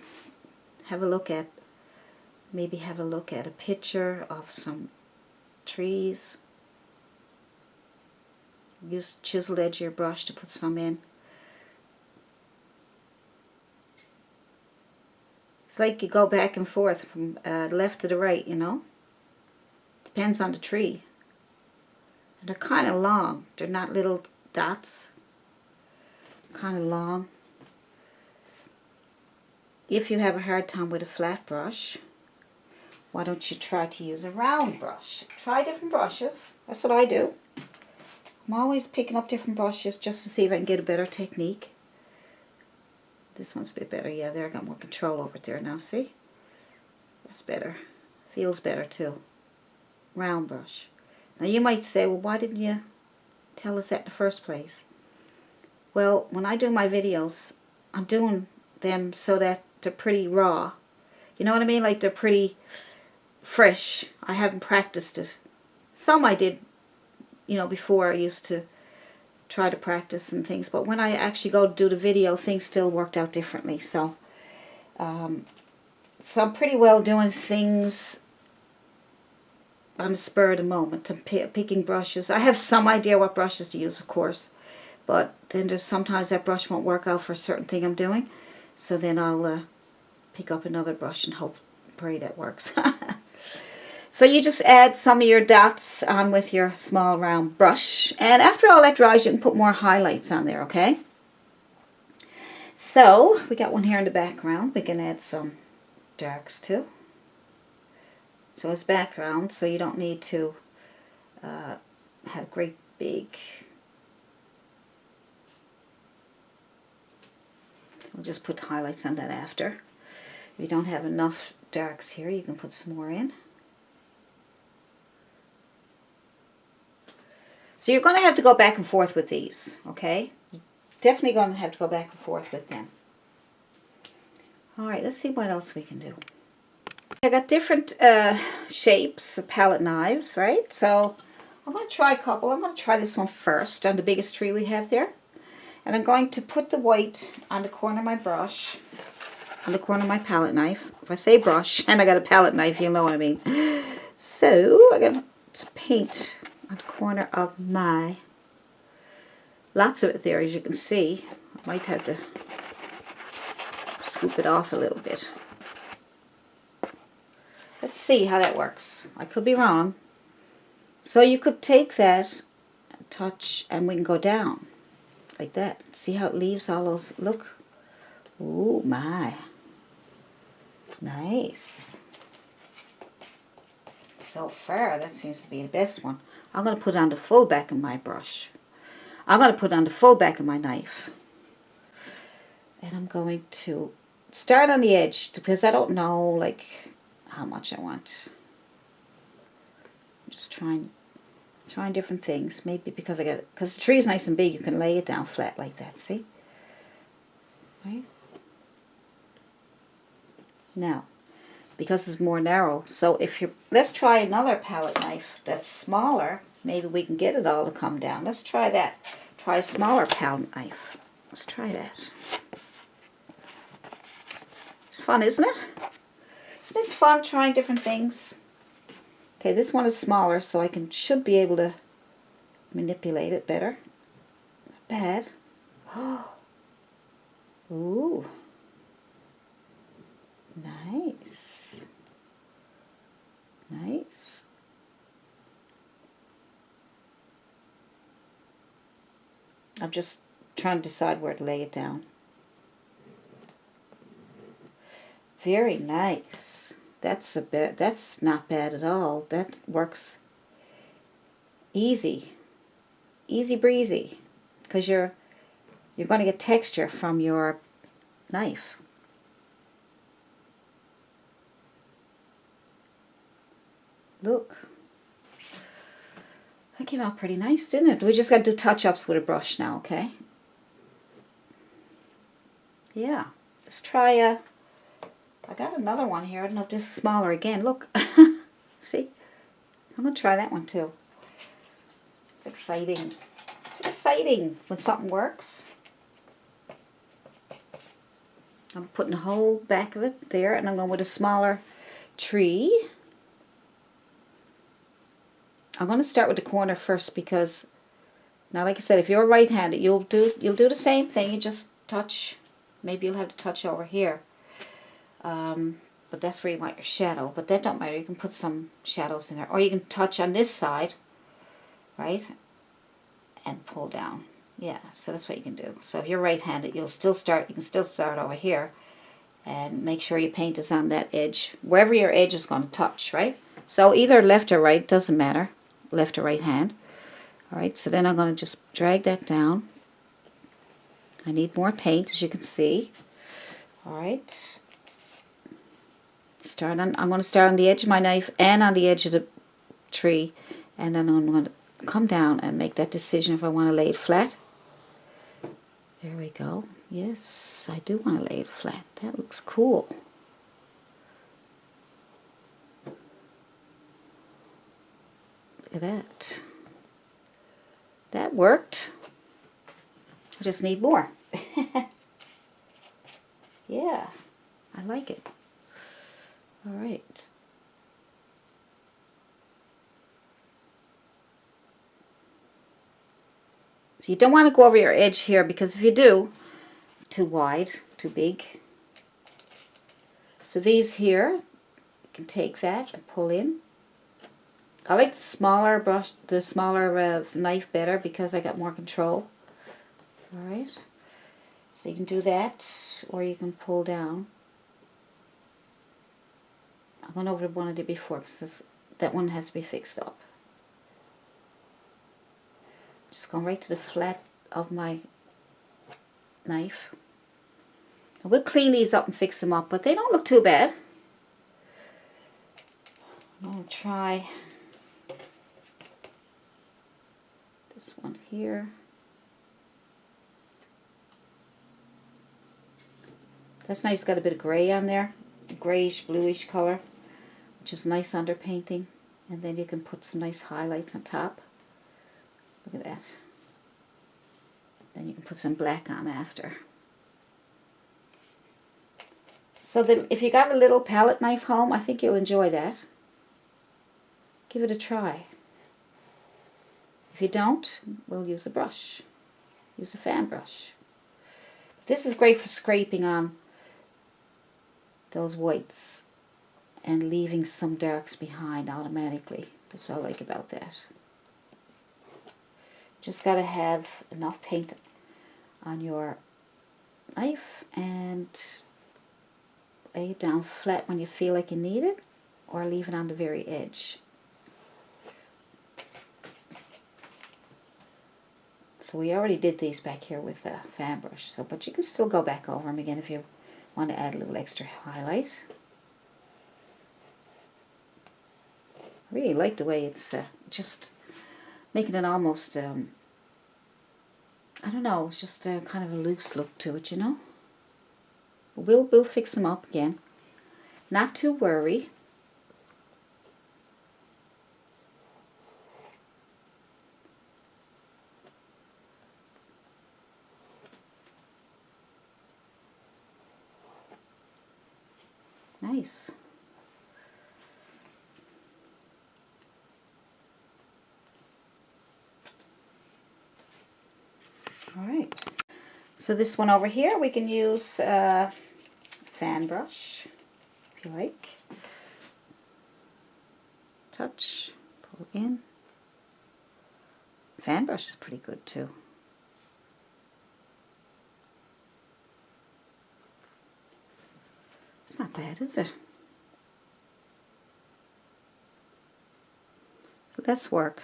Speaker 1: Maybe have a look at a picture of some trees. Use the chisel edge of your brush to put some in. It's like you go back and forth from left to the right, you know. Depends on the tree. And they're kind of long. They're not little dots. Kind of long. If you have a hard time with a flat brush, why don't you try to use a round brush? Try different brushes. That's what I do. I'm always picking up different brushes just to see if I can get a better technique. This one's a bit better. Yeah, there I got more control over it there now, see? That's better. Feels better too. Round brush. Now you might say, well, why didn't you tell us that in the first place? Well, when I do my videos, I'm doing them so that they're pretty raw. You know what I mean? Like they're pretty fresh. I haven't practiced it. Some I did, you know, before I used to try to practice and things, but when I actually go to do the video, things still worked out differently. So I'm pretty well doing things on the spur of the moment. I'm picking brushes. I have some idea what brushes to use, of course, but then there's sometimes that brush won't work out for a certain thing I'm doing, so then I'll pick up another brush and hope, pray that works. So you just add some of your dots on with your small round brush. And after all that dries, you can put more highlights on there, okay? So we got one here in the background. We can add some darks too. So it's background, so you don't need to have great big... We'll just put highlights on that after. If you don't have enough darks here, you can put some more in. So you're going to have to go back and forth with these, okay? Definitely going to have to go back and forth with them. Alright, let's see what else we can do. I got different shapes of palette knives, right? So I'm going to try a couple. I'm going to try this one first on the biggest tree we have there. And I'm going to put the white on the corner of my brush, on the corner of my palette knife. If I say brush and I got a palette knife, you'll know what I mean. So I'm going to paint on the corner of my, lots of it there as you can see. I might have to scoop it off a little bit. Let's see how that works. I could be wrong. So you could take that, touch, and we can go down. Like that. See how it leaves all those, look. Oh my. Nice. So far, that seems to be the best one. I'm going to put on the full back of my brush. I'm going to put on the full back of my knife. And I'm going to start on the edge because I don't know like how much I want. I'm just trying different things. Maybe because because the tree is nice and big, you can lay it down flat like that. See? Right? Now, because it's more narrow, so if you're, let's try another palette knife that's smaller. Maybe we can get it all to come down. Let's try that. Try a smaller palette knife. Let's try that. It's fun, isn't it? Isn't this fun trying different things? Okay, this one is smaller, so I should be able to manipulate it better. Not bad. Ooh. Nice. Nice. I'm just trying to decide where to lay it down. Very nice. That's not bad at all. That works easy. Easy breezy. Because you're going to get texture from your knife. Look. That came out pretty nice, didn't it? We just got to do touch-ups with a brush now, okay? Yeah. Let's try I got another one here. I don't know if this is smaller again. Look. See? I'm going to try that one too. It's exciting. It's exciting when something works. I'm putting the whole back of it there, and I'm going with a smaller tree. I'm going to start with the corner first because, now like I said, if you're right-handed, you'll do the same thing. You just touch. Maybe you'll have to touch over here. But that's where you want your shadow. But that don't matter. You can put some shadows in there. Or you can touch on this side, right? And pull down. Yeah, so that's what you can do. So if you're right-handed, you can still start over here. And make sure your paint is on that edge. Wherever your edge is going to touch, right? So either left or right, doesn't matter. Left or right hand. Alright, so then I'm going to just drag that down. I need more paint, as you can see. Alright. I'm going to start on the edge of my knife and on the edge of the tree, and then I'm going to come down and make that decision if I want to lay it flat. There we go. Yes, I do want to lay it flat. That looks cool. Look at that. That worked. I just need more. Yeah, I like it. All right. So you don't want to go over your edge here, because if you do, too wide, too big. So these here, you can take that and pull in. I like the smaller brush, the smaller knife better because I got more control. Alright, so you can do that, or you can pull down. I went over one I did before because that one has to be fixed up. Just going right to the flat of my knife. I will clean these up and fix them up, but they don't look too bad. I'm going to try this one here. That's nice, got a bit of gray on there, grayish, bluish color, which is nice underpainting. And then you can put some nice highlights on top. Look at that. Then you can put some black on after. So then if you got a little palette knife home, I think you'll enjoy that. Give it a try. If you don't, we'll use a brush. Use a fan brush. This is great for scraping on those whites and leaving some darks behind automatically. That's what I like about that. Just got to have enough paint on your knife and lay it down flat when you feel like you need it, or leave it on the very edge. So we already did these back here with the fan brush, so but you can still go back over them again if you want to add a little extra highlight. I really like the way it's just making it almost, I don't know, it's just kind of a loose look to it, you know. We'll fix them up again. Not to worry. Nice. All right. So this one over here, we can use a fan brush, if you like. Touch, pull in. Fan brush is pretty good too. It's not bad, is it? So let's work.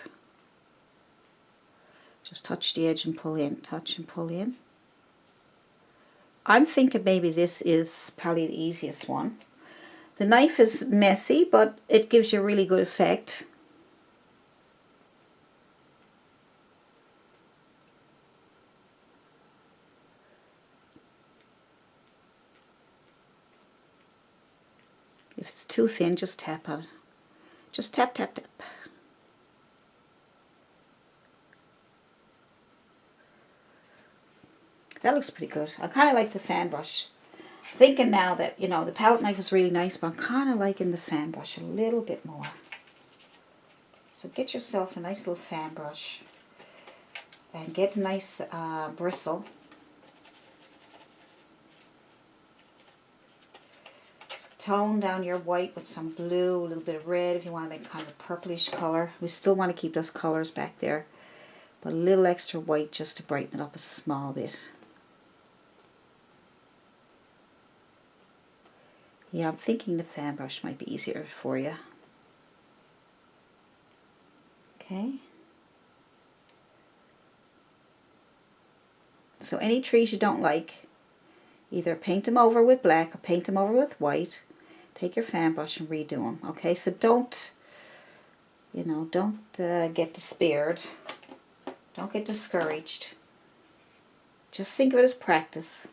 Speaker 1: Just touch the edge and pull in, touch and pull in. I'm thinking maybe this is probably the easiest one. The knife is messy, but it gives you a really good effect. If it's too thin, just tap on it. Just tap, tap, tap. That looks pretty good. I kind of like the fan brush. Thinking now that, you know, the palette knife is really nice, but I'm kind of liking the fan brush a little bit more. So get yourself a nice little fan brush and get a nice bristle. Tone down your white with some blue, a little bit of red if you want to make kind of a purplish color. We still want to keep those colors back there, but a little extra white just to brighten it up a small bit. Yeah, I'm thinking the fan brush might be easier for you. Okay. So any trees you don't like, either paint them over with black or paint them over with white. Take your fan brush and redo them. Okay, so don't, you know, don't get despaired. Don't get discouraged. Just think of it as practice.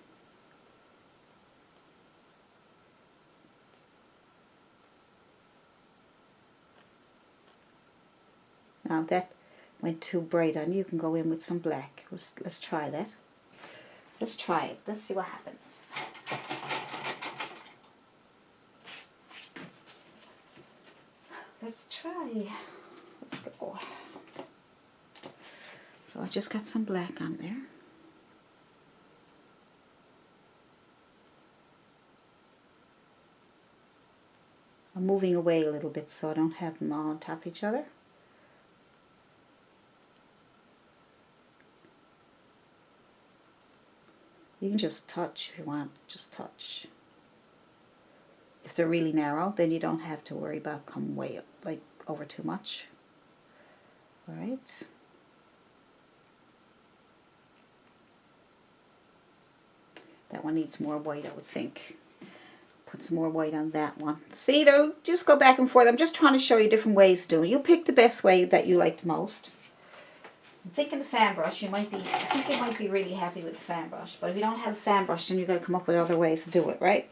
Speaker 1: Now if that went too bright on you, you can go in with some black. Let's try that. Let's try it. Let's see what happens. Let's try. Let's go. So I just got some black on there. I'm moving away a little bit so I don't have them all on top of each other. You can just touch if you want, just touch. If they're really narrow, then you don't have to worry about coming way up, like over too much. All right. That one needs more white, I would think. Put some more white on that one. See, they'll just go back and forth. I'm just trying to show you different ways to do it. You pick the best way that you like the most. I'm thinking the fan brush, I think you might be really happy with the fan brush. But if you don't have a fan brush, then you've got to come up with other ways to do it, right?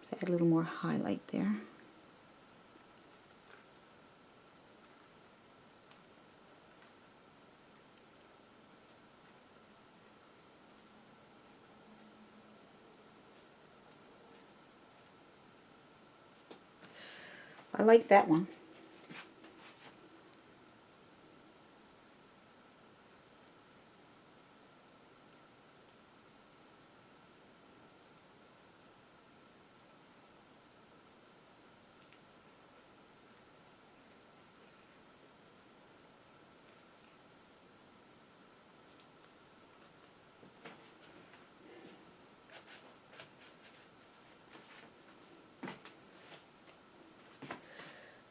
Speaker 1: Just add a little more highlight there. I like that one.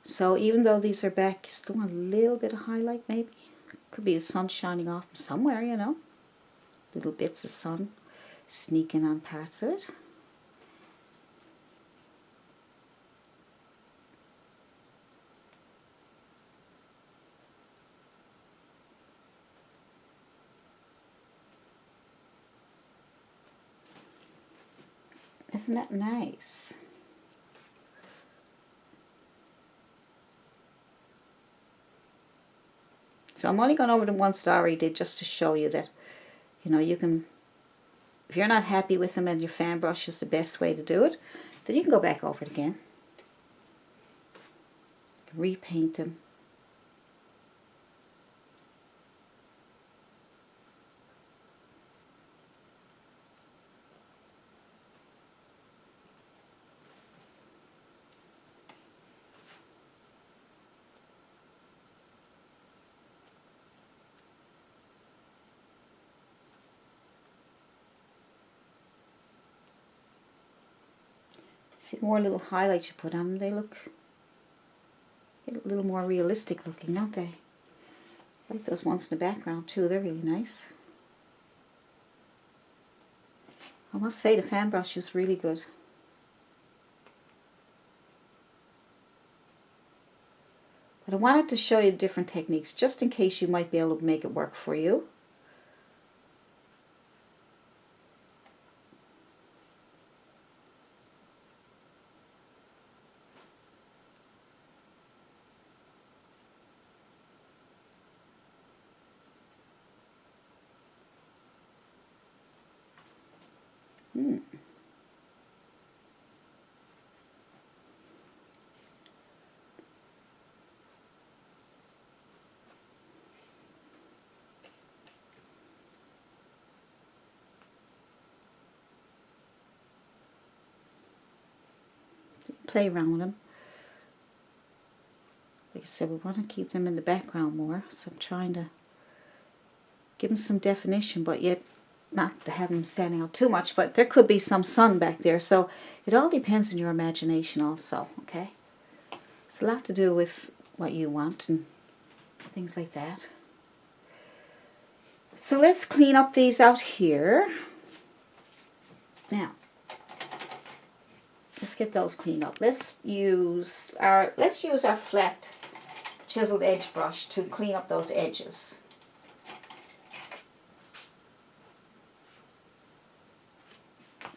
Speaker 1: So even though these are back, you still want a little bit of highlight maybe. Could be the sun shining off somewhere, you know. Little bits of sun sneaking on parts of it. Isn't that nice? So I'm only going over the ones that I already did just to show you that, you know, you can, if you're not happy with them and your fan brush is the best way to do it, then you can go back over it again. You can repaint them. See, more little highlights you put on them, they look a little more realistic looking, don't they? I like those ones in the background too, they're really nice. I must say the fan brush is really good. But I wanted to show you different techniques just in case you might be able to make it work for you. Play around with them. Like I said, we want to keep them in the background more, so I'm trying to give them some definition, but yet not to have them standing out too much, but there could be some sun back there, so it all depends on your imagination also, okay? It's a lot to do with what you want and things like that. So let's clean up these out here. Now, let's get those cleaned up. Let's use our flat chiseled edge brush to clean up those edges.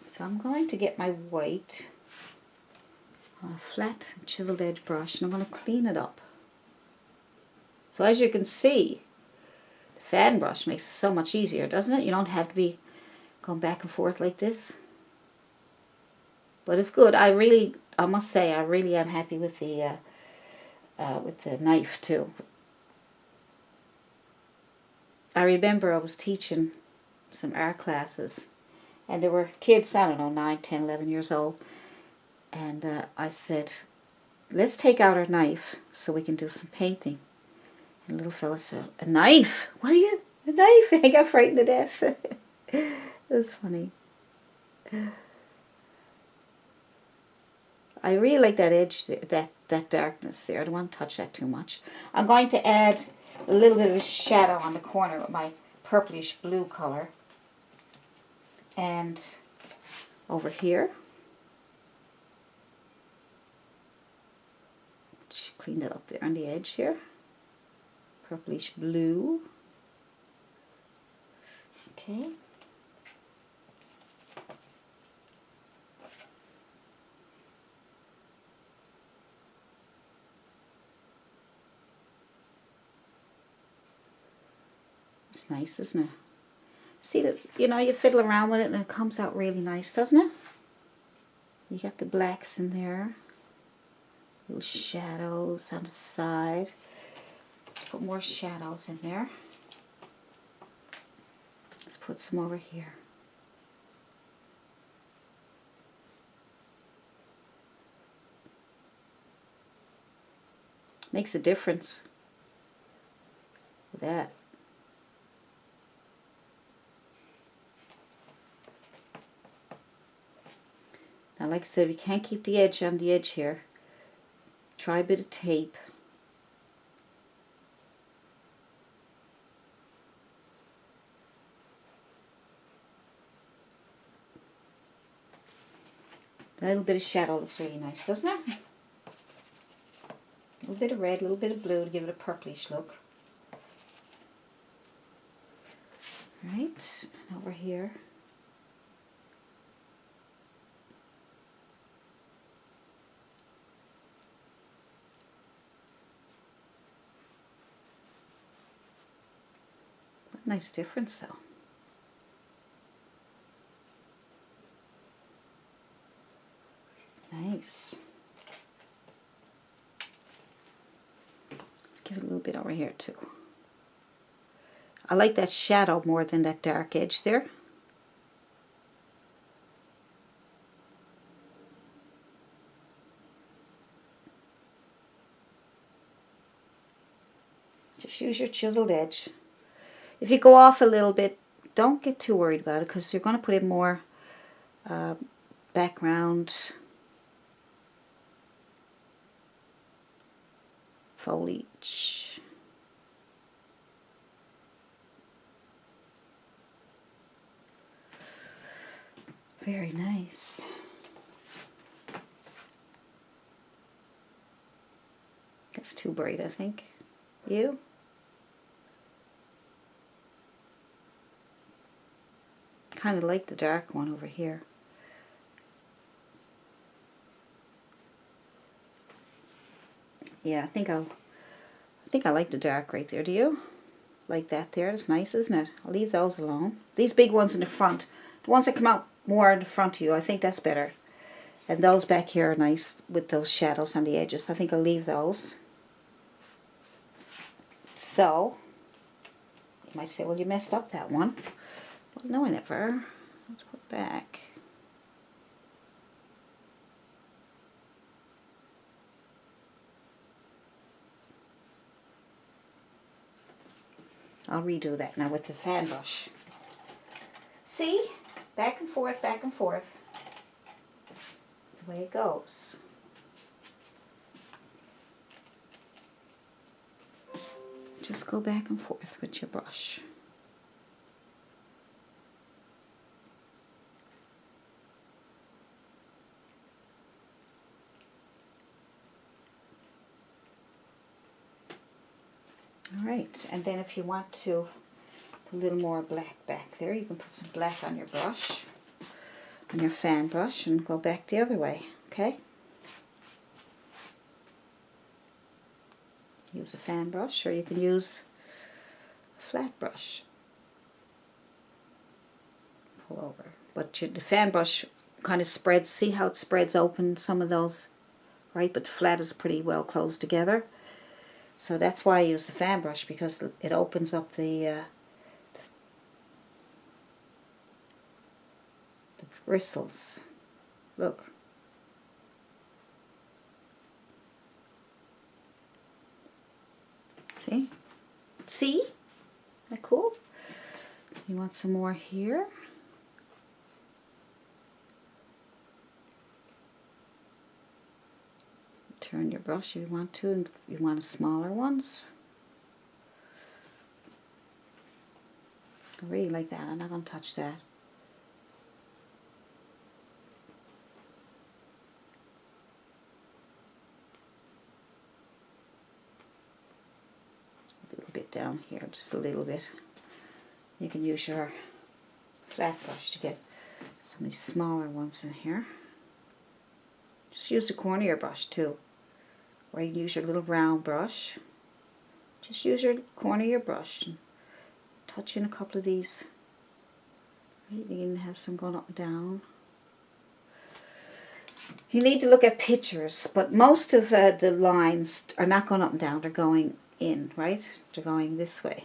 Speaker 1: So I'm going to get my white flat chiseled edge brush and I'm going to clean it up. So as you can see, the fan brush makes it so much easier, doesn't it? You don't have to be going back and forth like this. But it's good. I must say, I really am happy with the knife too. I remember I was teaching some art classes, and there were kids, I don't know, 9, 10, 11 years old, and I said, let's take out our knife so we can do some painting. And the little fella said, a knife? What are you A knife! I got frightened to death. It was funny. I really like that edge, that darkness there. I don't want to touch that too much. I'm going to add a little bit of a shadow on the corner with my purplish blue color. And over here, just clean it up there on the edge here. Purplish blue. Okay. It's nice, isn't it? See that, you know, you fiddle around with it and it comes out really nice, doesn't it? You got the blacks in there. Little shadows on the side. Let's put more shadows in there. Let's put some over here. Makes a difference with that. Now, like I said, we can't keep the edge on the edge here. Try a bit of tape. A little bit of shadow looks really nice, doesn't it? A little bit of red, a little bit of blue to give it a purplish look. Right, and over here. What a nice difference though. Nice. Let's give it a little bit over here too. I like that shadow more than that dark edge there. Just use your chiseled edge. If you go off a little bit, don't get too worried about it because you're going to put in more background foliage. Very nice. That's too bright, I think. You? Kind of like the dark one over here. Yeah, I think I like the dark right there. Do you? Like that there? It's nice, isn't it? I'll leave those alone. These big ones in the front, the ones that come out more in the front of you, I think that's better. And those back here are nice with those shadows on the edges. I think I'll leave those. So, you might say, well, you messed up that one. Well, no, I never. Let's put it back. I'll redo that now with the fan brush. See? Back and forth, back and forth. That's the way it goes. Just go back and forth with your brush. Alright, and then if you want to put a little more black back there, you can put some black on your brush, on your fan brush, and go back the other way, okay? Use a fan brush, or you can use a flat brush. Pull over. But the fan brush kind of spreads, see how it spreads open some of those, right? But the flat is pretty well closed together. So that's why I use the fan brush, because it opens up the bristles. Look. See? See? Isn't that cool? You want some more here. Turn your brush if you want to, and you want smaller ones. I really like that. I'm not going to touch that. A little bit down here, just a little bit. You can use your flat brush to get some of these smaller ones in here. Just use the corner of your brush too. Or you can use your little round brush. Just use your corner of your brush and touch in a couple of these. Right? You can have some going up and down. You need to look at pictures, but most of the lines are not going up and down. They're going in, right? They're going this way.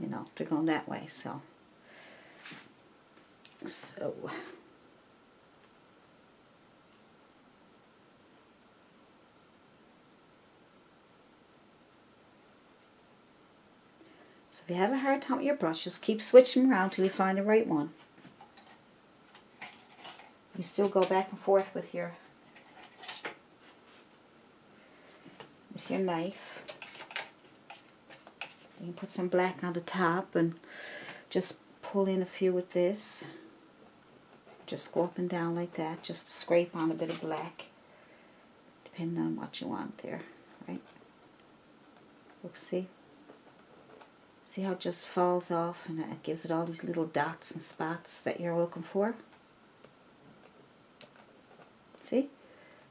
Speaker 1: You know, they're going that way, so if you have a hard time with your brush, just keep switching around till you find the right one. You still go back and forth with your knife. You can put some black on the top and just pull in a few with this. Just go up and down like that, just to scrape on a bit of black, depending on what you want there, right? Look, see? See how it just falls off and it gives it all these little dots and spots that you're looking for? See?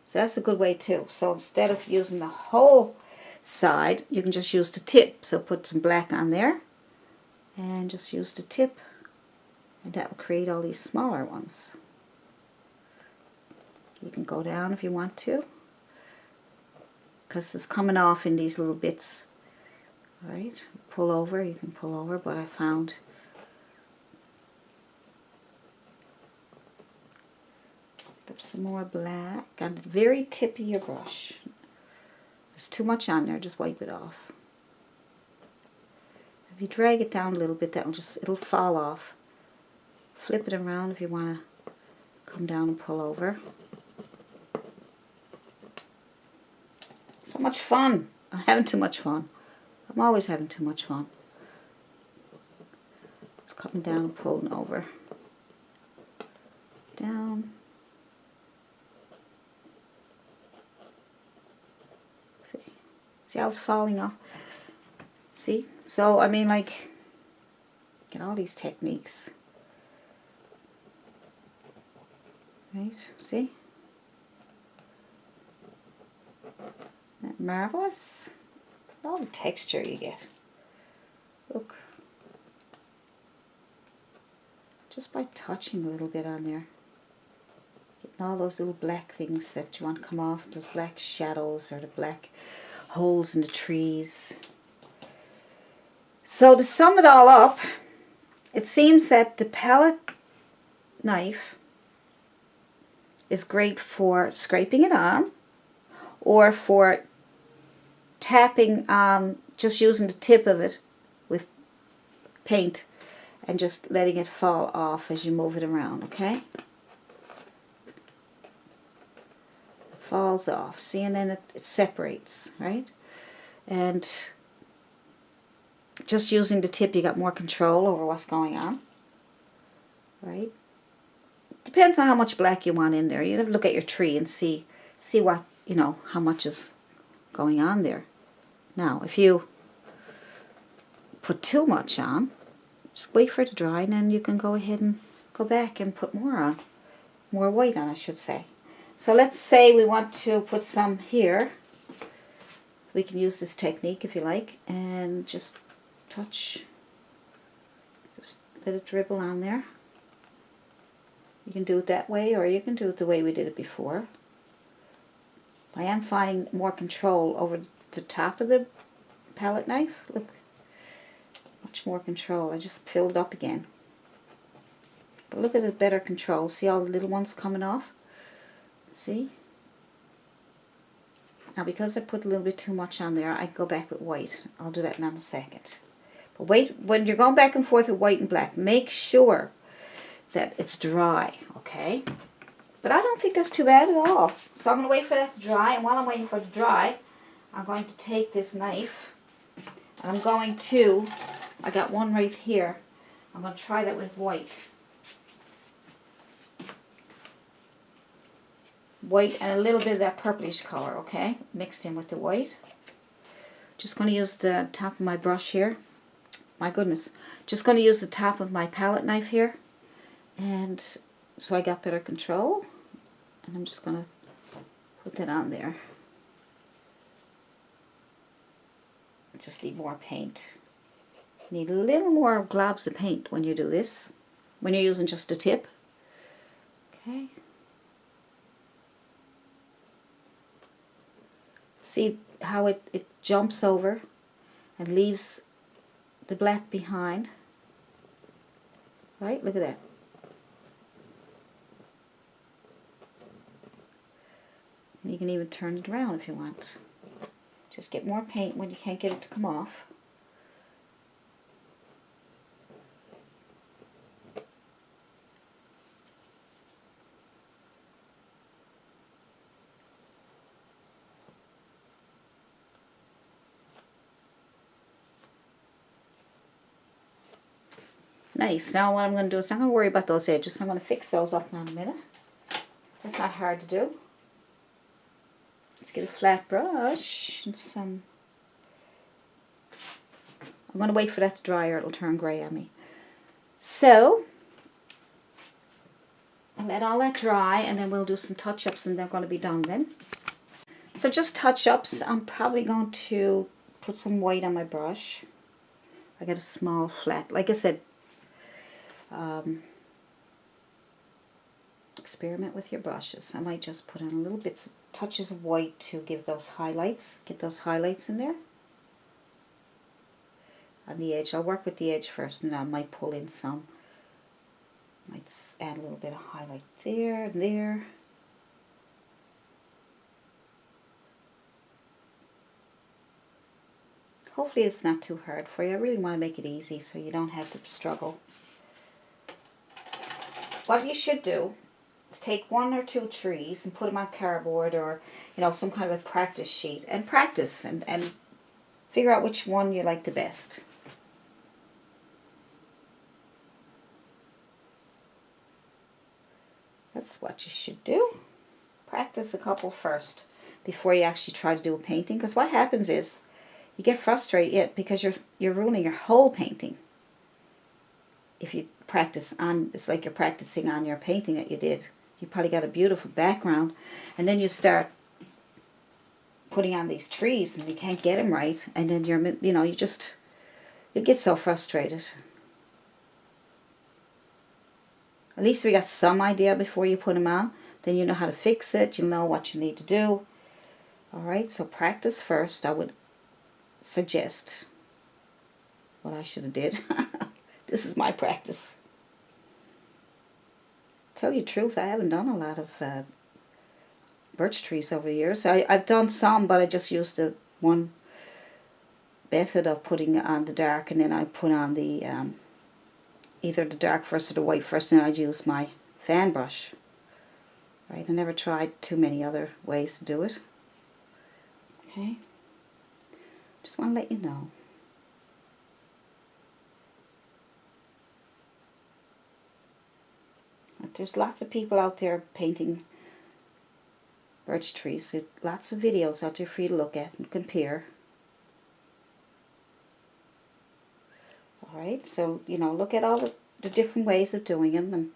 Speaker 1: So that's a good way too. So instead of using the whole side, you can just use the tip. So put some black on there and just use the tip, and that will create all these smaller ones. You can go down if you want to, because it's coming off in these little bits. Alright, pull over, you can pull over, but I found some more black on the very tip of your brush. There's too much on there, just wipe it off. If you drag it down a little bit, it'll fall off. Flip it around if you want to come down and pull over. So much fun. I'm having too much fun. I'm always having too much fun. Just coming down and pulling over. Down. See how it's falling off? See? So, I mean, like, get all these techniques. Right? See? Isn't that marvelous? All the texture you get. Look. Just by touching a little bit on there. Getting all those little black things that you want to come off. Those black shadows or the black holes in the trees. So to sum it all up, it seems that the palette knife is great for scraping it on, or for tapping on, just using the tip of it with paint and just letting it fall off as you move it around, okay? Falls off, see, and then it separates, right? And just using the tip, you got more control over what's going on, right? Depends on how much black you want in there. You have to look at your tree and see what, you know, how much is going on there. Now, if you put too much on, just wait for it to dry, and then you can go ahead and go back and put more on. More white on, I should say. So let's say we want to put some here. We can use this technique if you like, and just touch, just let it dribble on there. You can do it that way, or you can do it the way we did it before. I am finding more control over the top of the palette knife. Look, much more control. I just filled it up again. But look at the better control. See all the little ones coming off? See? Now because I put a little bit too much on there, I go back with white. I'll do that in a second. But wait, when you're going back and forth with white and black, make sure that it's dry, okay? But I don't think that's too bad at all. So I'm going to wait for that to dry, and while I'm waiting for it to dry, I'm going to take this knife, and I'm going to, I got one right here, I'm going to try that with white. White and a little bit of that purplish color, okay? Mixed in with the white. Just going to use the top of my brush here. My goodness. Just going to use the top of my palette knife here. And so I got better control. And I'm just going to put that on there. Just need more paint. Need a little more globs of paint when you do this. When you're using just a tip. Okay. See how it jumps over and leaves the black behind. Right? Look at that. You can even turn it around if you want. Just get more paint when you can't get it to come off. Nice. Now what I'm going to do is I'm going to worry about those edges. I'm going to fix those up now in a minute. That's not hard to do. Let's get a flat brush and some... I'm going to wait for that to dry or it'll turn grey on me. So, I'll let all that dry and then we'll do some touch-ups and they're going to be done then. So just touch-ups. I'm probably going to put some white on my brush. I got a small flat, like I said, experiment with your brushes. I might just put in a little bit, touches of white to give those highlights, get those highlights in there. On the edge, I'll work with the edge first and I might pull in some. Might add a little bit of highlight there and there. Hopefully it's not too hard for you. I really want to make it easy so you don't have to struggle. What you should do is take one or two trees and put them on cardboard or, you know, some kind of a practice sheet and practice and figure out which one you like the best. That's what you should do. Practice a couple first before you actually try to do a painting, because what happens is you get frustrated because you're ruining your whole painting. If you practice on, it's like you're practicing on your painting that you did. You probably got a beautiful background, and then you start putting on these trees, and you can't get them right, and then you get so frustrated. At least we got some idea before you put them on. Then you know how to fix it. You know what you need to do. All right, so practice first. I would suggest what I should have did. This is my practice. Tell you the truth, I haven't done a lot of birch trees over the years. I've done some, but I just used the one method of putting on the dark, and then I put on the either the dark first or the white first, and then I'd use my fan brush. Right, I never tried too many other ways to do it. Okay, just want to let you know. There's lots of people out there painting birch trees. There's lots of videos out there for you to look at and compare. Alright, so, look at all the different ways of doing them and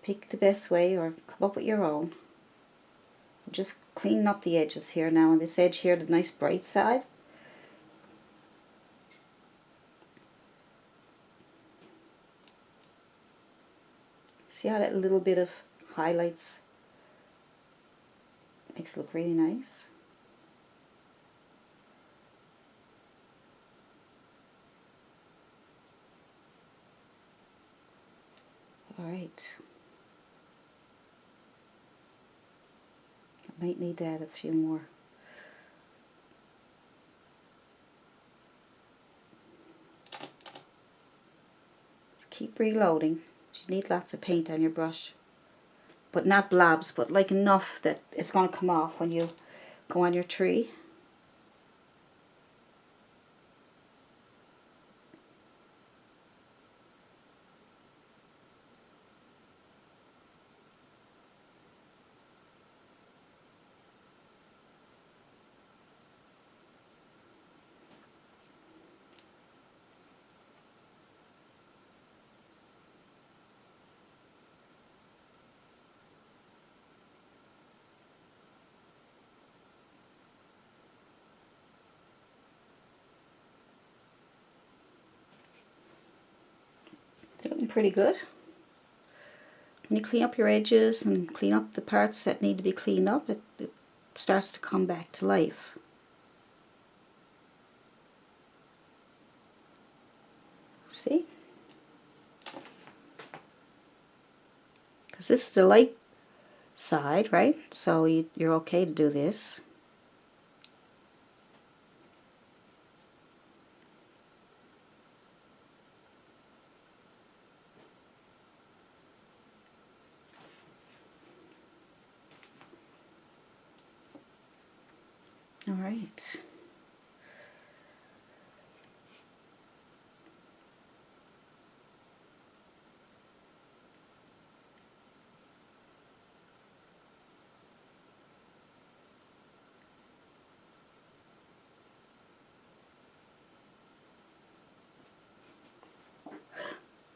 Speaker 1: pick the best way or come up with your own. I'm just cleaning up the edges here now on this edge here, the nice bright side. See how that little bit of highlights makes it look really nice? Alright. I might need to add a few more freeloading. You need lots of paint on your brush. But not blobs, but like enough that it's going to come off when you go on your tree. They're looking pretty good. When you clean up your edges and clean up the parts that need to be cleaned up, it starts to come back to life. See? Because this is the light side, right? So you're okay to do this. All right.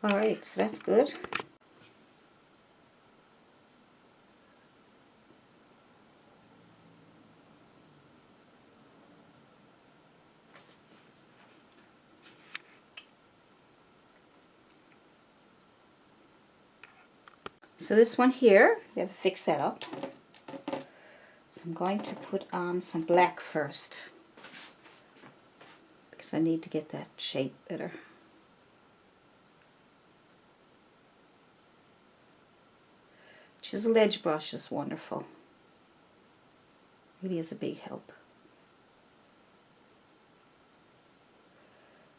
Speaker 1: All right, so that's good. So this one here, we have to fix that up. So I'm going to put on some black first, because I need to get that shape better. Chisel edge brush is wonderful. Really is a big help.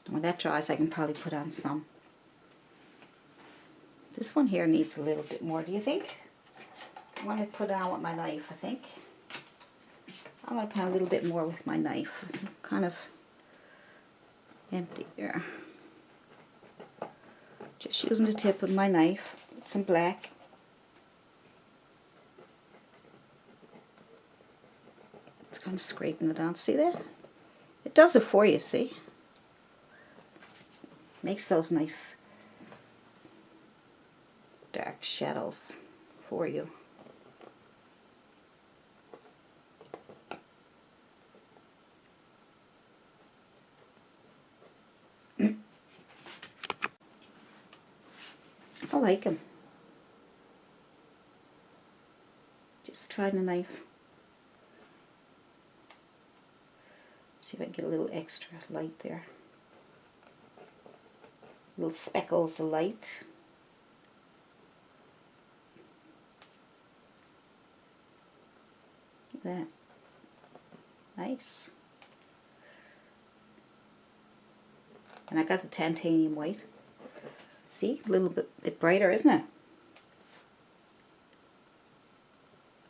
Speaker 1: And when that dries, I can probably put on some. This one here needs a little bit more, do you think? I want to put it on with my knife, I think. I'm going to put on a little bit more with my knife. I'm kind of empty there. Just using the tip of my knife with some black. It's kind of scraping it on. See that? It does it for you, see? Makes those nice dark shadows for you. I like them. Just try the knife. See if I can get a little extra light there. Little speckles of light. Look at that. Nice. And I got the titanium white. See, a little bit brighter, isn't it?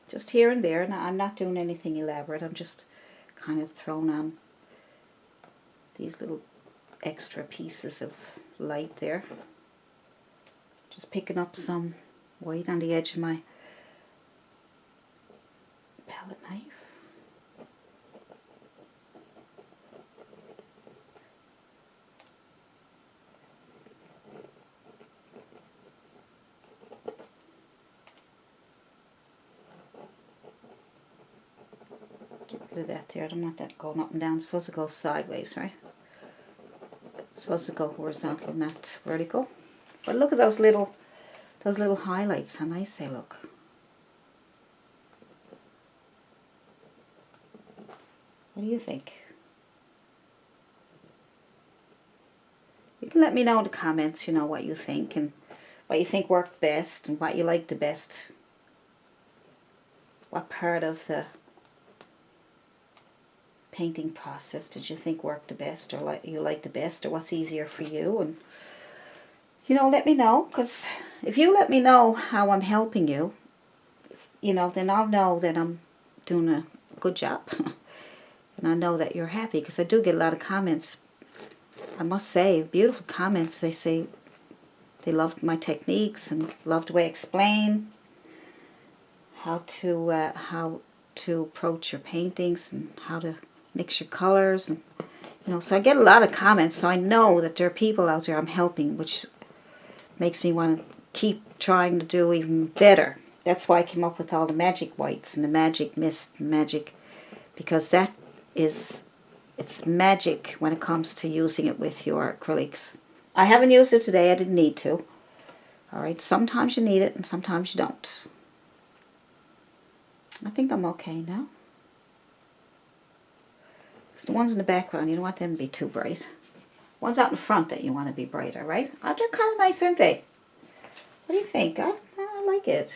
Speaker 1: Just here and there. Now, I'm not doing anything elaborate. I'm just kind of throwing on these little extra pieces of light there. Just picking up some white on the edge of my palette knife. Get rid of that there. I don't want that going up and down. It's supposed to go sideways, right? It's supposed to go horizontal, not vertical. But look at those little highlights. How nice they look. What do you think? You can let me know in the comments, you know, what you think and what you think worked best and what you liked the best. What part of the painting process did you think worked the best, or you liked the best, or what's easier for you? And let me know, because if you let me know how I'm helping you, then I'll know that I'm doing a good job. And I know that you're happy, because I do get a lot of comments. I must say, beautiful comments. They say they loved my techniques and loved the way I explain how to approach your paintings and how to mix your colors. And so I get a lot of comments, so I know that there are people out there I'm helping, which makes me want to keep trying to do even better. That's why I came up with all the magic whites and the magic mist and magic, because it's magic when it comes to using it with your acrylics. I haven't used it today. I didn't need to. Alright, sometimes you need it and sometimes you don't. I think I'm okay now. It's the ones in the background, you don't want them to be too bright. Ones out in front that you want to be brighter, right? Oh, they're kind of nice, aren't they? What do you think? I like it.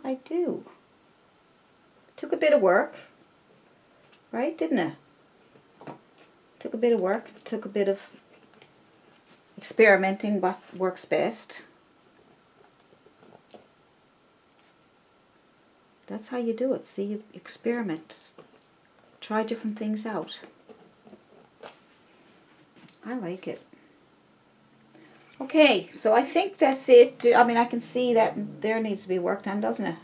Speaker 1: I do. Took a bit of work, right? Didn't it? Took a bit of work. Took a bit of experimenting what works best. That's how you do it. See, you experiment. Try different things out. I like it. Okay, so I think that's it. I mean, I can see that there needs to be work done, doesn't it?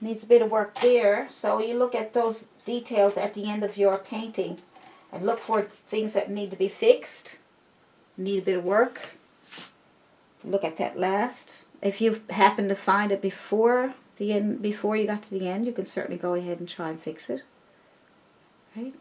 Speaker 1: Needs a bit of work there. So you look at those details at the end of your painting and look for things that need to be fixed. Need a bit of work. Look at that last. If you happen to find it before the end, before you got to the end, you can certainly go ahead and try and fix it. Right?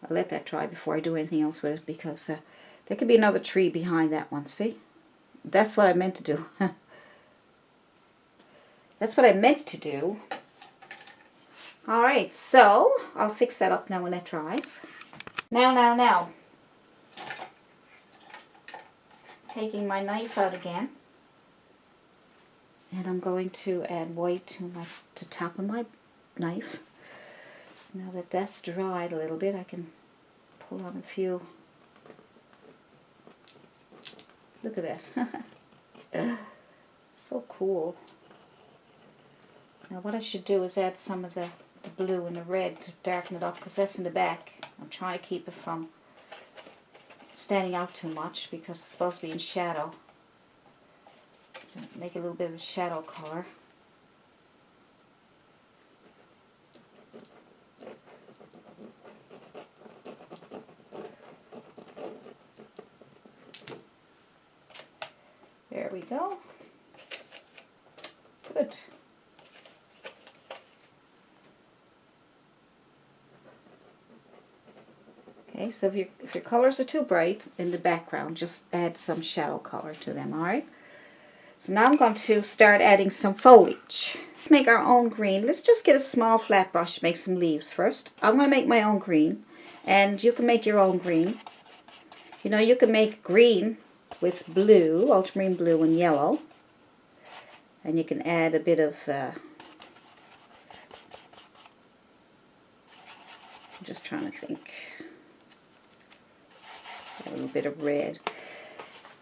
Speaker 1: I'll let that dry before I do anything else with it, because there could be another tree behind that one, see? That's what I meant to do. That's what I meant to do. Alright, so I'll fix that up now when that dries. Now. Taking my knife out again. And I'm going to add white to the top of my knife. Now that that's dried a little bit, I can pull on a few. Look at that. So cool. Now what I should do is add some of the blue and the red to darken it up, because that's in the back. I'm trying to keep it from standing out too much because it's supposed to be in shadow. So make a little bit of a shadow color. There we go. Good. Okay, so if your colors are too bright in the background, just add some shadow color to them, alright? So now I'm going to start adding some foliage. Let's make our own green. Let's just get a small flat brush to make some leaves first. I'm going to make my own green, and you can make your own green. You can make green with blue, ultramarine blue and yellow. And you can add a bit of, I'm just trying to think, a little bit of red.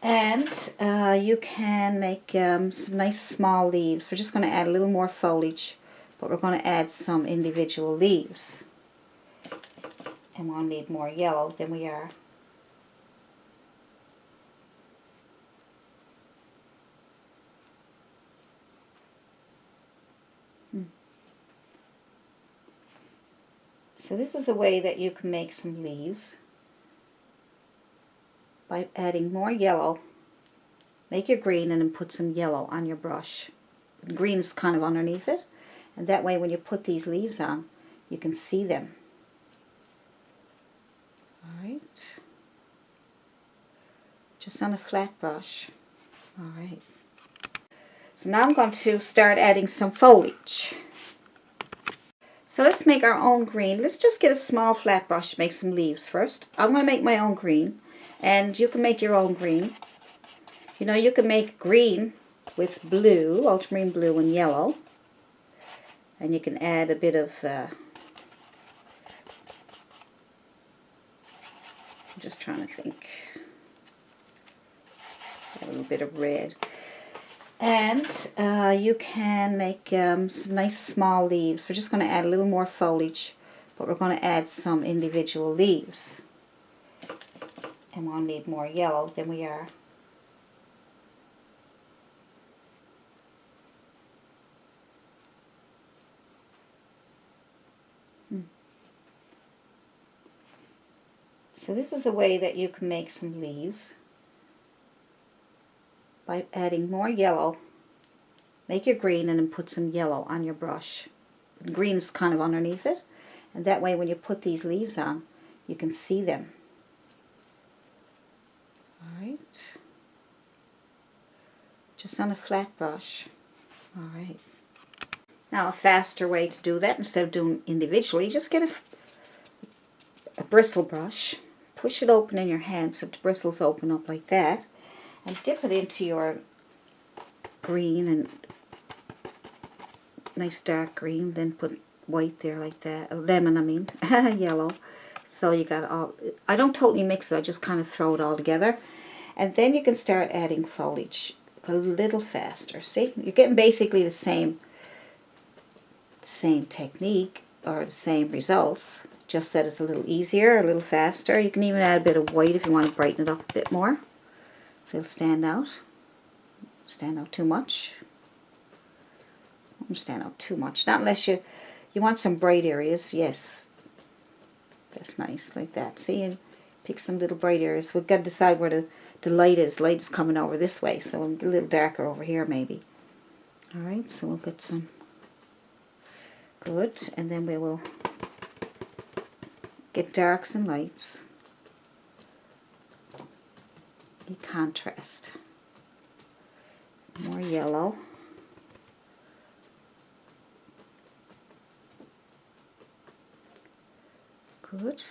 Speaker 1: And you can make some nice small leaves. We're just going to add a little more foliage, but we're going to add some individual leaves. And we'll need more yellow than we are. So this is a way that you can make some leaves by adding more yellow. Make your green and then put some yellow on your brush. The green is kind of underneath it, and that way when you put these leaves on, you can see them. Alright. Just on a flat brush. Alright. So now I'm going to start adding some foliage. So let's make our own green. Let's just get a small flat brush to make some leaves first. I'm going to make my own green, and you can make your own green. You know, you can make green with blue, ultramarine blue and yellow. And you can add a bit of, I'm just trying to think, a little bit of red. And you can make some nice small leaves. We're just going to add a little more foliage, but we're going to add some individual leaves. And we'll need more yellow than we are. So this is a way that you can make some leaves by adding more yellow. Make your green and then put some yellow on your brush. The green is kind of underneath it, and that way when you put these leaves on, you can see them. Alright. Just on a flat brush. Alright. Now a faster way to do that, instead of doing individually, just get a bristle brush. Push it open in your hand so the bristles open up like that, and dip it into your green, and nice dark green, then put white there like that, lemon I mean, yellow. So you got all, I don't totally mix it, I just kind of throw it all together. And then you can start adding foliage a little faster. See, you're getting basically the same technique or the same results, just that it's a little easier, a little faster. You can even add a bit of white if you want to brighten it up a bit more, so it'll stand out too much. Don't stand out too much, not unless you want some bright areas. Yes, that's nice like that. See, and pick some little bright areas. We've got to decide where the light is. Light is coming over this way, so a little darker over here maybe. Alright, so we'll get some good, and then we will get darks and lights. You contrast. More yellow. Good.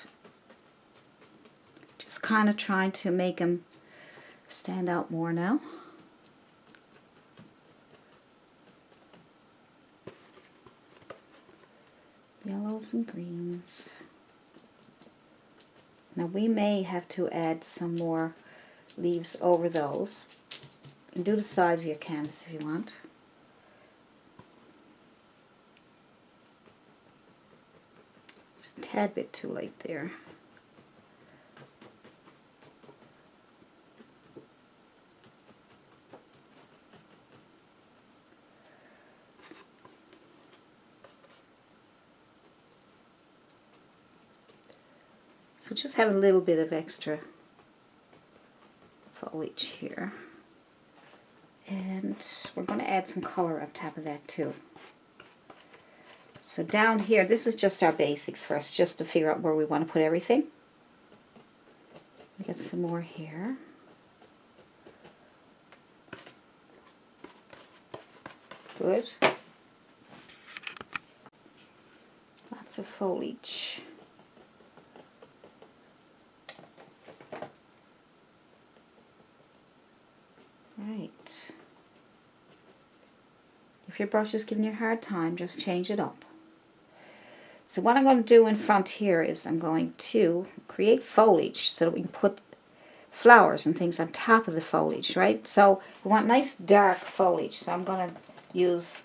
Speaker 1: Just kind of trying to make them stand out more now. Yellows and greens. Now we may have to add some more leaves over those. And do the sides of your canvas if you want. Just a tad bit too light there. So just have a little bit of extra foliage here. And we're going to add some color on top of that too. So down here, this is just our basics first, just to figure out where we want to put everything. We get some more here. Good. Lots of foliage. Right. If your brush is giving you a hard time, just change it up. So what I'm going to do in front here is I'm going to create foliage so that we can put flowers and things on top of the foliage, right? So we want nice dark foliage. So I'm going to use,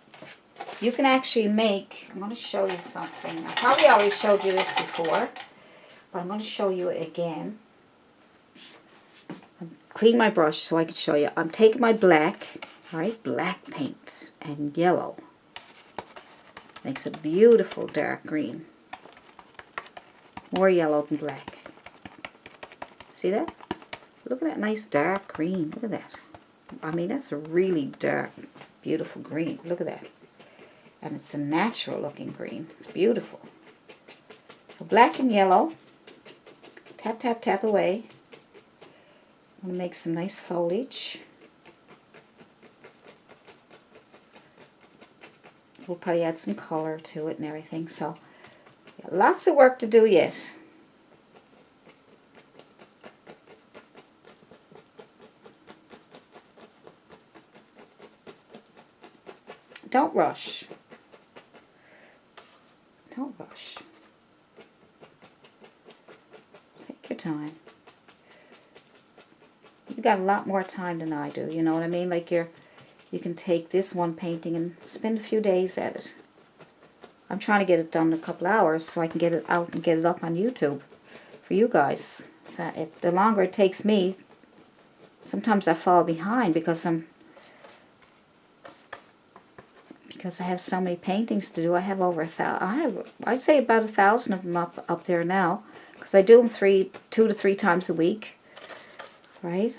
Speaker 1: you can actually make, I'm going to show you something. I probably already showed you this before, but I'm going to show you it again. Clean my brush so I can show you. I'm taking my black, right, black paint and yellow. Makes a beautiful dark green. More yellow than black. See that? Look at that nice dark green. Look at that. I mean, that's a really dark, beautiful green. Look at that. And it's a natural looking green. It's beautiful. So black and yellow. Tap, tap, tap away. I'm going to make some nice foliage. We'll probably add some color to it and everything. So, yeah, lots of work to do yet. Don't rush. Don't rush. Take your time. You got a lot more time than I do, you know what I mean? Like you can take this one painting and spend a few days at it. I'm trying to get it done in a couple hours so I can get it out and get it up on YouTube for you guys. So the longer it takes me, sometimes I fall behind because I have so many paintings to do. I have over 1,000. I'd say about 1,000 of them up there now, because I do them 2 to 3 times a week, right?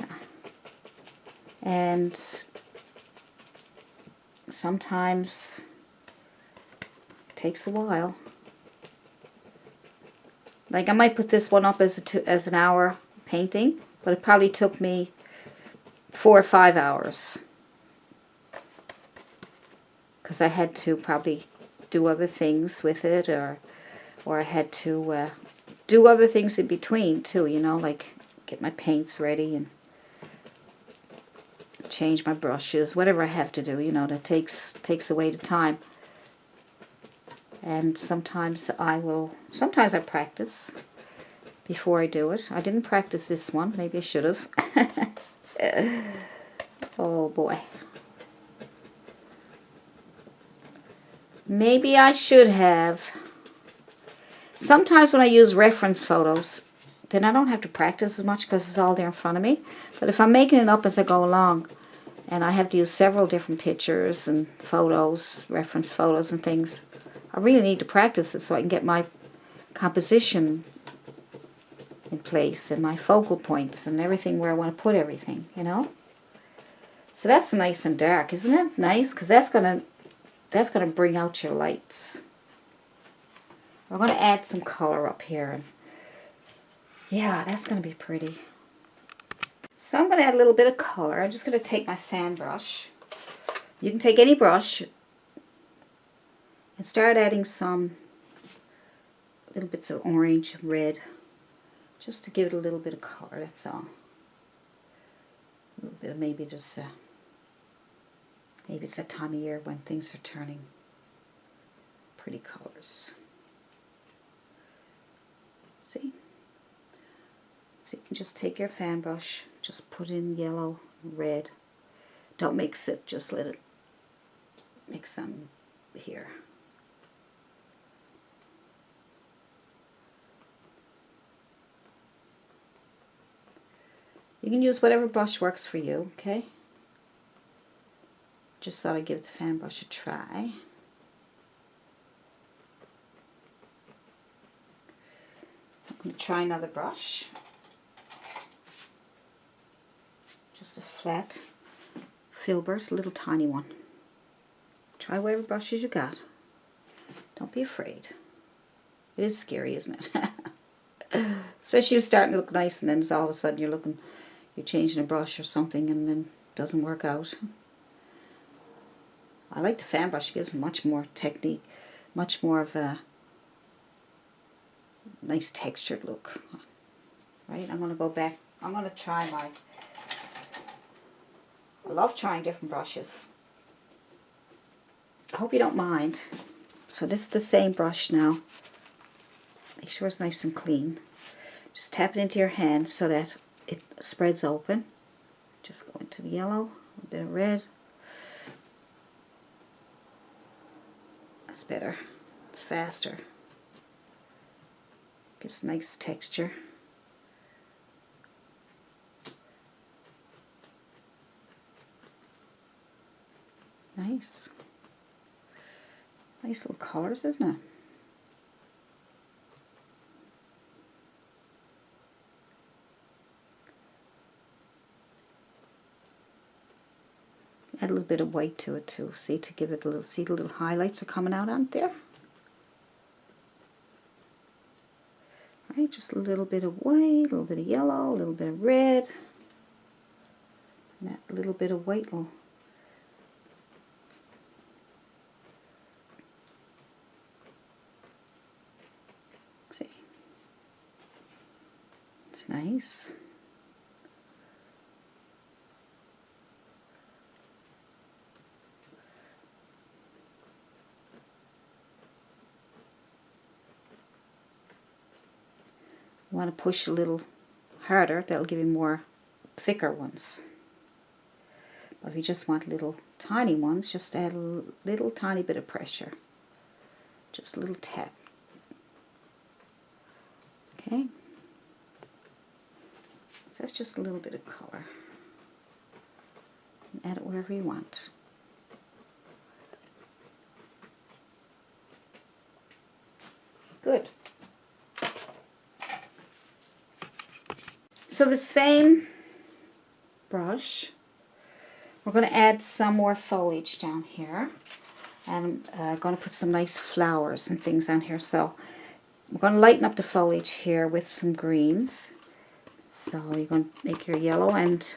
Speaker 1: And sometimes it takes a while. Like I might put this one up as an hour painting, but it probably took me 4 or 5 hours. Because I had to probably do other things with it, or I had to do other things in between too, you know, like get my paints ready and change my brushes, whatever I have to do, you know, that takes away the time. And sometimes I practice before I do it. I didn't practice this one, maybe I should have. Oh boy. Maybe I should have. Sometimes when I use reference photos, then I don't have to practice as much because it's all there in front of me. But if I'm making it up as I go along, and I have to use several different pictures and photos, reference photos and things, I really need to practice it so I can get my composition in place and my focal points and everything where I want to put everything, you know? So that's nice and dark, isn't it? Nice, because that's going to bring out your lights. We're going to add some color up here. Yeah, that's going to be pretty. So I'm going to add a little bit of color. I'm just going to take my fan brush. You can take any brush and start adding some little bits of orange, red, just to give it a little bit of color, that's all. A little bit of maybe just, maybe it's that time of year when things are turning pretty colors. See? So you can just take your fan brush, just put in yellow, red. Don't mix it, just let it mix on here. You can use whatever brush works for you, okay? Just thought I'd give the fan brush a try. I'm going to try another brush. Just a flat filbert, a little tiny one. Try whatever brushes you got. Don't be afraid. It is scary, isn't it? Especially if you're starting to look nice and then all of a sudden you're changing a brush or something and then it doesn't work out. I like the fan brush. It gives much more technique, much more of a nice textured look. Right, I'm going to go back. I'm going to try I love trying different brushes. I hope you don't mind. So this is the same brush now. Make sure it's nice and clean. Just tap it into your hand so that it spreads open. Just go into the yellow, a bit of red. That's better. It's faster. Gives a nice texture. Nice. Nice little colors, isn't it? Add a little bit of white to it too. See, to give it a little, see the little highlights are coming out on there? Right, just a little bit of white, a little bit of yellow, a little bit of red. And that little bit of white will see. It's nice. you want to push a little harder, that'll give you more thicker ones. But if you just want little tiny ones, just add a little tiny bit of pressure. Just a little tap. Okay. So that's just a little bit of color. And add it wherever you want. Good. So the same brush, we're going to add some more foliage down here. And I'm going to put some nice flowers and things on here. So we're going to lighten up the foliage here with some greens. So you're going to make your yellow and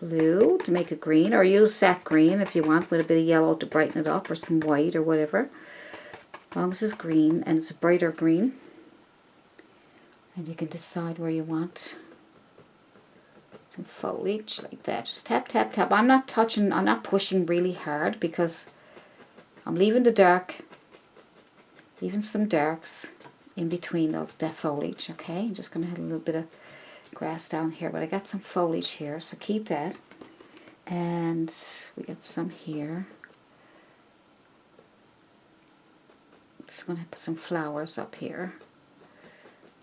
Speaker 1: blue to make a green, or use sap green if you want with a bit of yellow to brighten it up, or some white or whatever. As long as it's green and it's a brighter green. And you can decide where you want some foliage like that. Just tap, tap, tap. I'm not touching, I'm not pushing really hard because I'm leaving the dark, leaving some darks in between that foliage, okay? I'm just going to add a little bit of grass down here, but I got some foliage here, so keep that. And we got some here. So I'm going to put some flowers up here.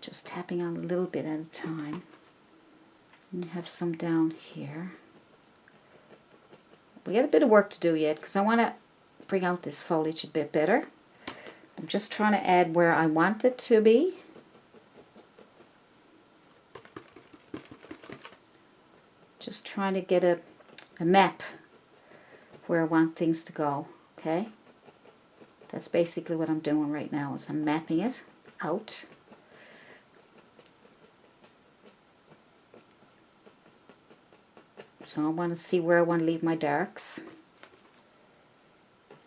Speaker 1: Just tapping on a little bit at a time. And you have some down here. We got a bit of work to do yet because I want to bring out this foliage a bit better. I'm just trying to add where I want it to be. Just trying to get a map where I want things to go, okay? That's basically what I'm doing right now, is I'm mapping it out. So I want to see where I want to leave my darks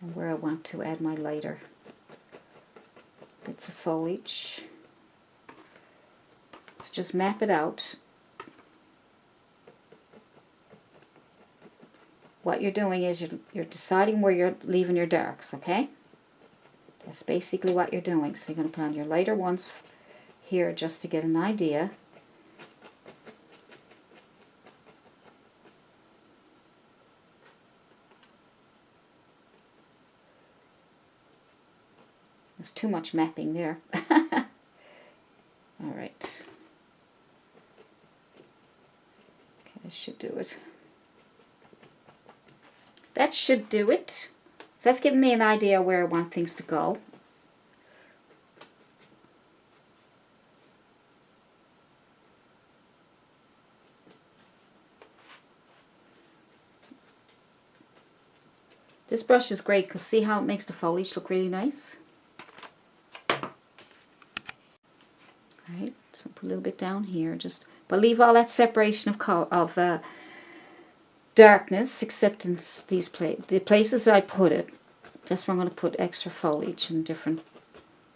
Speaker 1: and where I want to add my lighter bits of foliage. So just map it out. What you're doing is you're deciding where you're leaving your darks, okay? That's basically what you're doing. So you're going to put on your lighter ones here just to get an idea. There's too much mapping there. Alright. Okay, that should do it. That should do it. So that's giving me an idea where I want things to go. This brush is great because see how it makes the foliage look really nice? Alright, so put a little bit down here, but leave all that separation of color, darkness, except in these the places that I put it. That's where I'm going to put extra foliage and different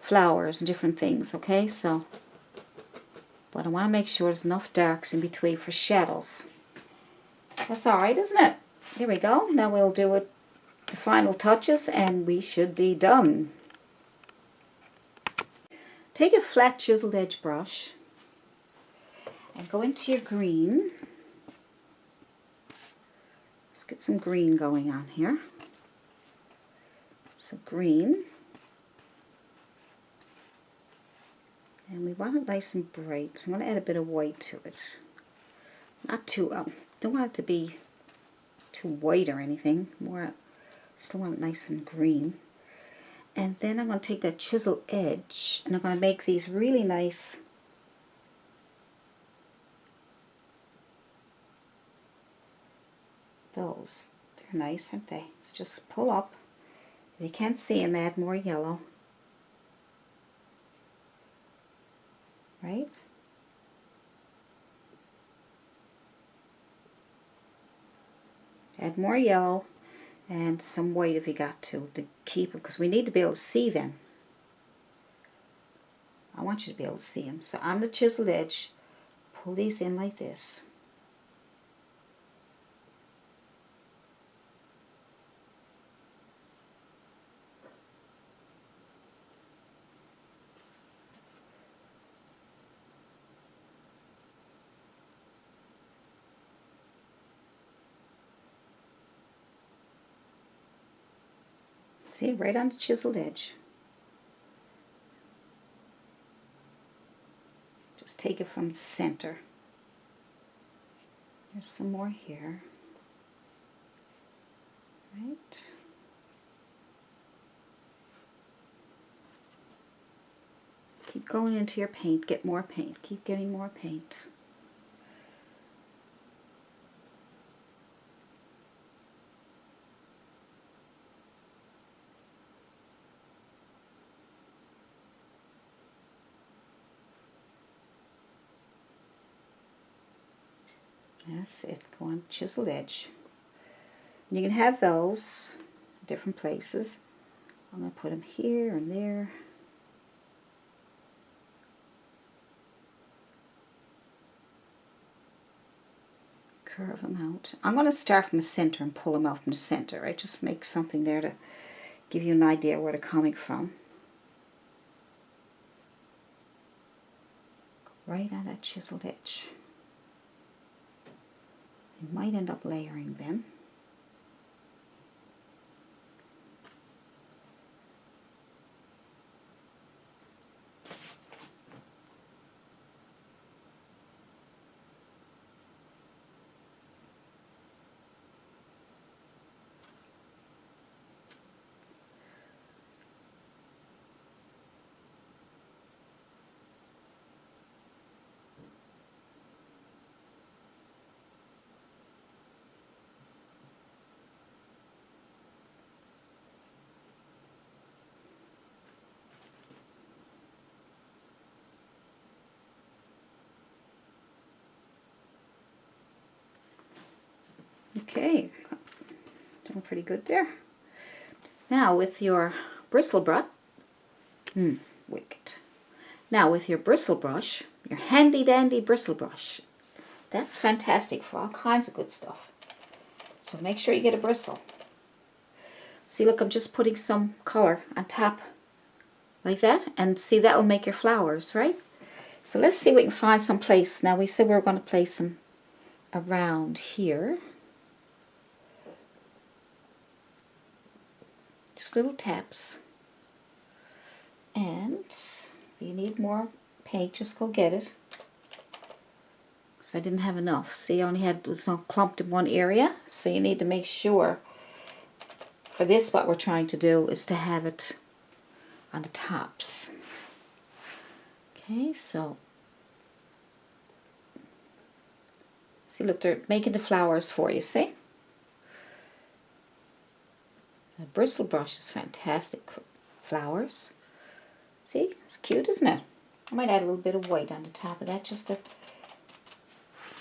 Speaker 1: flowers and different things, okay? So, but I want to make sure there's enough darks in between for shadows. That's alright, isn't it? Here we go. Now we'll do it, the final touches, and we should be done. Take a flat chiseled edge brush and go into your green. Let's get some green going on here. So green. And we want it nice and bright. So I'm going to add a bit of white to it. Not too, don't want it to be too white or anything. More, still want it nice and green. And then I'm going to take that chisel edge and I'm going to make these really nice those. They're nice, aren't they? So just pull up. If you can't see them, add more yellow. Right? Add more yellow. And some white if you got to keep them, because we need to be able to see them. I want you to be able to see them. So on the chiseled edge, pull these in like this. See, right on the chiseled edge. Just take it from the center. There's some more here. Right. Keep going into your paint, get more paint, keep getting more paint. That's it, go on chiseled edge. And you can have those different places. I'm going to put them here and there. Curve them out. I'm going to start from the center and pull them out from the center, right? Just make something there to give you an idea where they're coming from. Right on that chiseled edge. You might end up layering them. Okay, doing pretty good there. Now with your bristle brush, wicked. Now with your bristle brush, your handy dandy bristle brush, that's fantastic for all kinds of good stuff. So make sure you get a bristle. See, look, I'm just putting some color on top like that, and see, that'll make your flowers, right? So let's see if we can find some place. Now we said we were going to place them around here. Just little taps. And if you need more paint, just go get it. So I didn't have enough. See, I only had was clumped in one area. So you need to make sure, for this what we're trying to do is to have it on the tops. Okay, so see, look, they're making the flowers for you, see? The bristle brush is fantastic for flowers. See, it's cute, isn't it? I might add a little bit of white on the top of that just to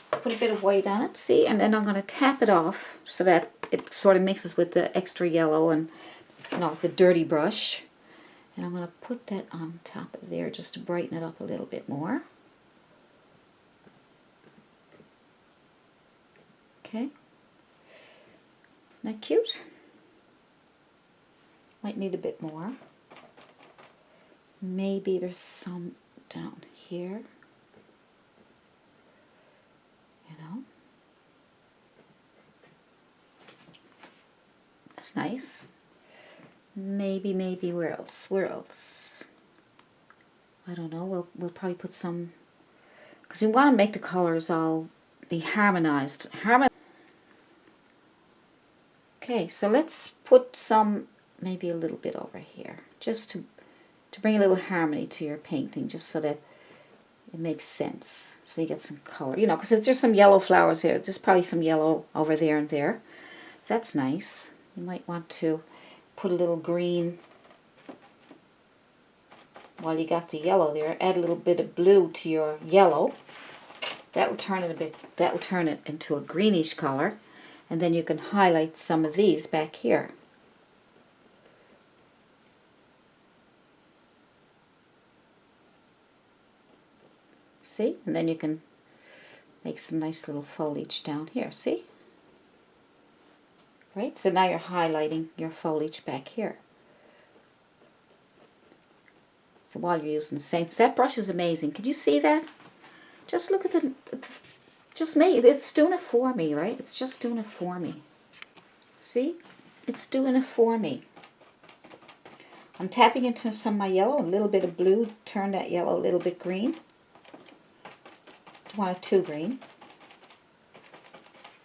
Speaker 1: put a bit of white on it, see? And then I'm going to tap it off so that it sort of mixes with the extra yellow and, you know, the dirty brush. And I'm going to put that on top of there just to brighten it up a little bit more. Okay. Isn't that cute? Might need a bit more. Maybe there's some down here. You know. That's nice. Maybe where else? Where else? I don't know. We'll probably put some, because we want to make the colors all be harmonized. Okay, so let's put some, maybe a little bit over here, just to bring a little harmony to your painting, just so that it makes sense. So you get some color, you know, because there's some yellow flowers here. There's probably some yellow over there and there. So that's nice. You might want to put a little green while you got the yellow there. Add a little bit of blue to your yellow. That'll turn it a bit. That'll turn it into a greenish color, and then you can highlight some of these back here. See, and then you can make some nice little foliage down here. See. Right, so now you're highlighting your foliage back here. So while you're using the same, that brush is amazing. Can you see that? Just look at the, just made, it's doing it for me, right? It's just doing it for me. See? It's doing it for me. I'm tapping into some of my yellow, a little bit of blue, turn that yellow a little bit green. Don't want it too green.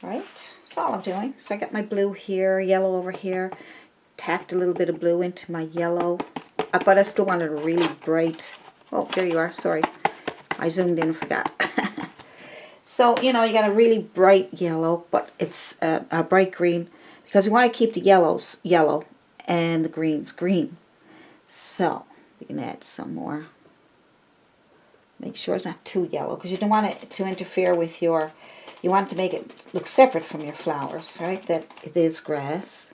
Speaker 1: Right? That's all I'm doing. So I got my blue here, yellow over here. Tapped a little bit of blue into my yellow. But I still wanted a really bright... Oh, there you are. Sorry. I zoomed in and forgot. So, you know, you got a really bright yellow, but it's a bright green. Because we want to keep the yellows yellow and the greens green. So, we can add some more. Make sure it's not too yellow, because you don't want it to interfere with your... You want to make it look separate from your flowers, right? That it is grass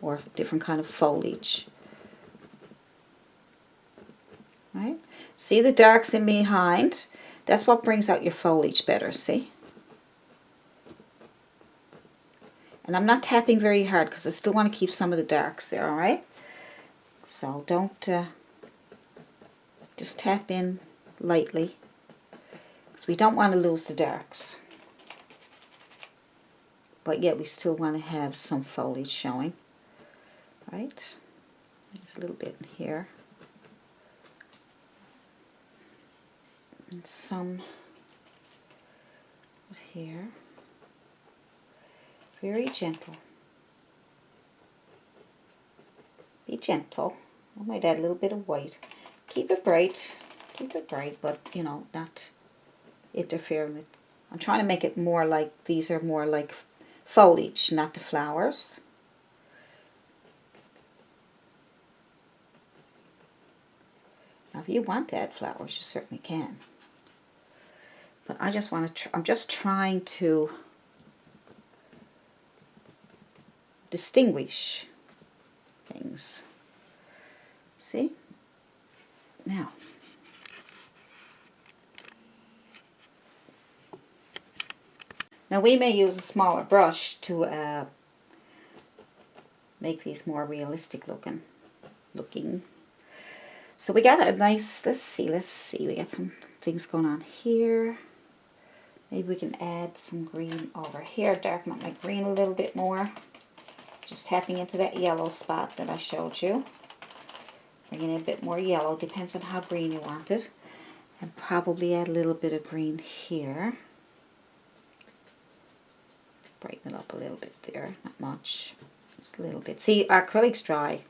Speaker 1: or different kind of foliage. Right? See the darks in behind? That's what brings out your foliage better, see? And I'm not tapping very hard because I still want to keep some of the darks there, alright? So don't just tap in lightly, because we don't want to lose the darks. But yet we still want to have some foliage showing. Right? There's a little bit in here. And some here. Very gentle. Be gentle. I might add a little bit of white. Keep it bright, but, you know, not interfere with. I'm trying to make it more like, these are more like foliage, not the flowers. Now, if you want to add flowers, you certainly can. But I just want to, I'm just trying to distinguish things. See? Now, we may use a smaller brush to make these more realistic looking. So we got a nice, let's see, we got some things going on here. Maybe we can add some green over here, darken up my green a little bit more. Just tapping into that yellow spot that I showed you. Bringing in a bit more yellow, depends on how green you want it. And probably add a little bit of green here. Brighten it up a little bit there, not much. Just a little bit. See, our acrylics dry.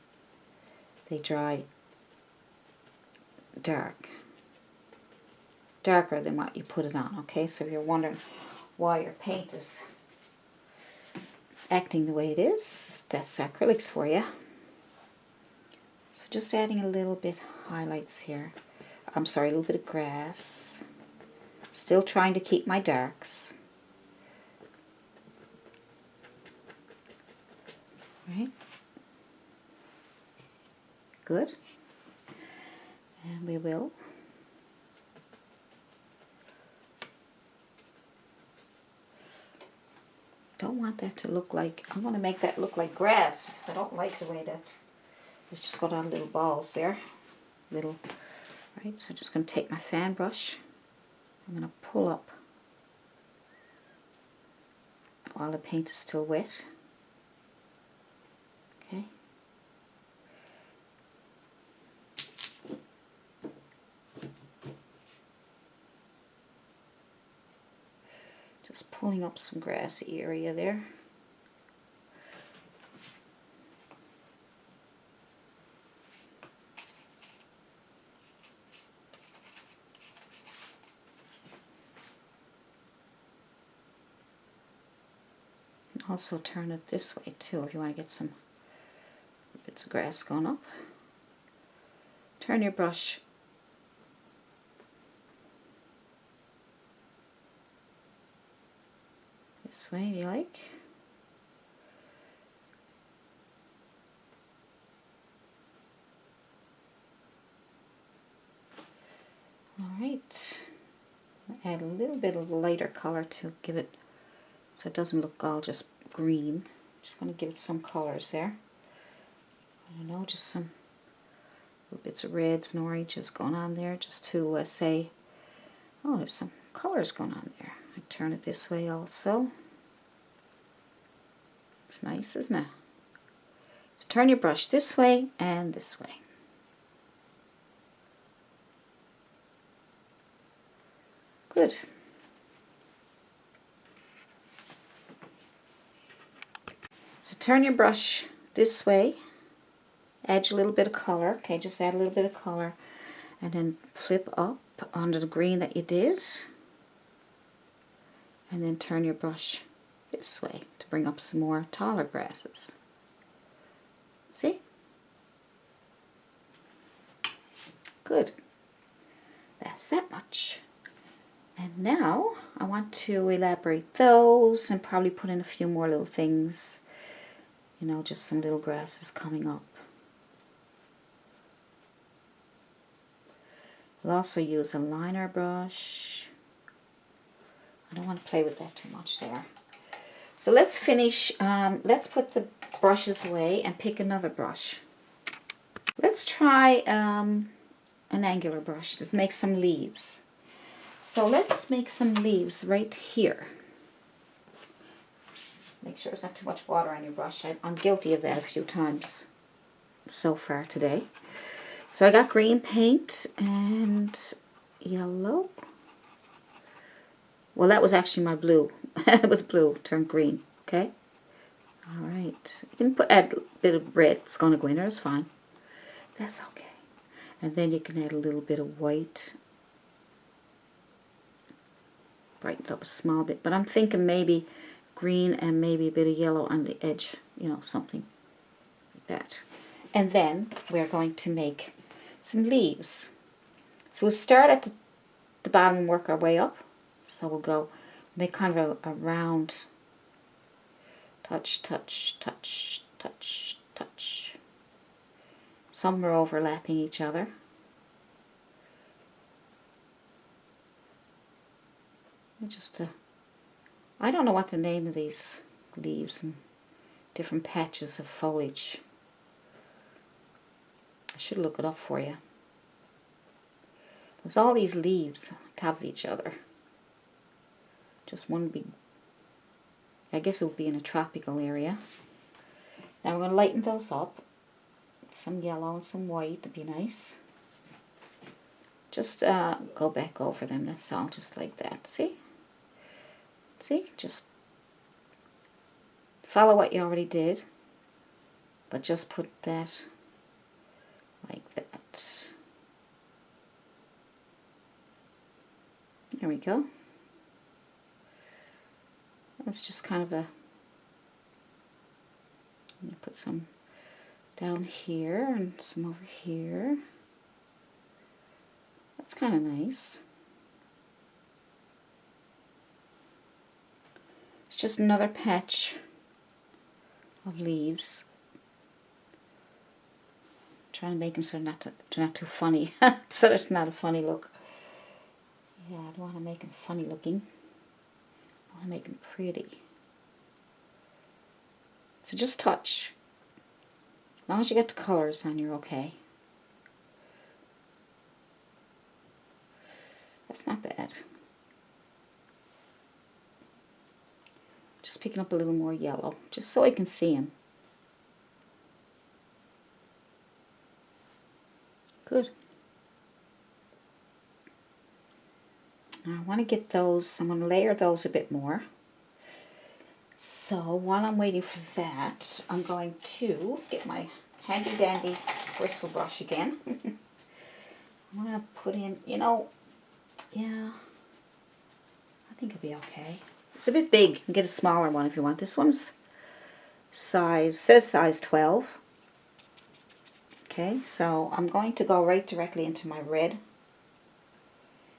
Speaker 1: They dry darker than what you put it on, okay? So if you're wondering why your paint is acting the way it is, that's acrylics for you. So just adding a little bit highlights here. I'm sorry, a little bit of grass. Still trying to keep my darks. Right? Good. And we will don't want that to look like, I want to make that look like grass, because I don't like the way that, let's just go down little balls there, little, right, so I'm just going to take my fan brush, I'm going to pull up while the paint is still wet, okay. Just pulling up some grassy area there. And also turn it this way too if you want to get some bits of grass going up. Turn your brush this way if you like. Alright, add a little bit of lighter color to give it, so it doesn't look all just green. Just going to give it some colors there. I don't know, just some little bits of reds and oranges going on there, just to say, oh, there's some colors going on there. I turn it this way also. It's nice, isn't it? So turn your brush this way and this way. Good. So turn your brush this way, add a little bit of color, okay, just add a little bit of color, and then flip up onto the green that you did, and then turn your brush this way to bring up some more taller grasses. See? Good. That's that much. And now I want to elaborate those and probably put in a few more little things. You know, just some little grasses coming up. We'll also use a liner brush. I don't want to play with that too much there. So let's finish, let's put the brushes away and pick another brush. Let's try an angular brush to make some leaves. So let's make some leaves right here. Make sure there's not too much water on your brush. I'm guilty of that a few times so far today. So I got green paint and yellow. Well, that was actually my blue. It was blue, turned green. Okay? Alright. You can add a bit of red. It's going to go in there. It's fine. That's okay. And then you can add a little bit of white. Brighten it up a small bit. But I'm thinking maybe green and maybe a bit of yellow on the edge. You know, something like that. And then we're going to make some leaves. So we'll start at the bottom and work our way up. So we'll go make kind of a round touch, touch, touch, touch, touch. Some are overlapping each other. Just I don't know what the name of these leaves and different patches of foliage. I should look it up for you. There's all these leaves on top of each other. Just one big, I guess it would be in a tropical area. Now we're going to lighten those up. Some yellow and some white to be nice. Just go back over them, that's all, just like that. See? See? Just follow what you already did, but just put that like that. There we go. That's just kind of a, I'm going to put some down here and some over here. That's kind of nice. It's just another patch of leaves. I'm trying to make them so they're not too funny, so it's not a funny look. Yeah, I don't want to make them funny looking. I want to make them pretty. So just touch. As long as you get the colors on, you're okay. That's not bad. Just picking up a little more yellow, just so I can see them. Good. Now I want to get those, I'm going to layer those a bit more. So while I'm waiting for that, I'm going to get my handy dandy bristle brush again. I'm going to put in, you know, yeah, I think it'll be okay. It's a bit big. You can get a smaller one if you want. This one's says size 12. Okay, so I'm going to go right directly into my red.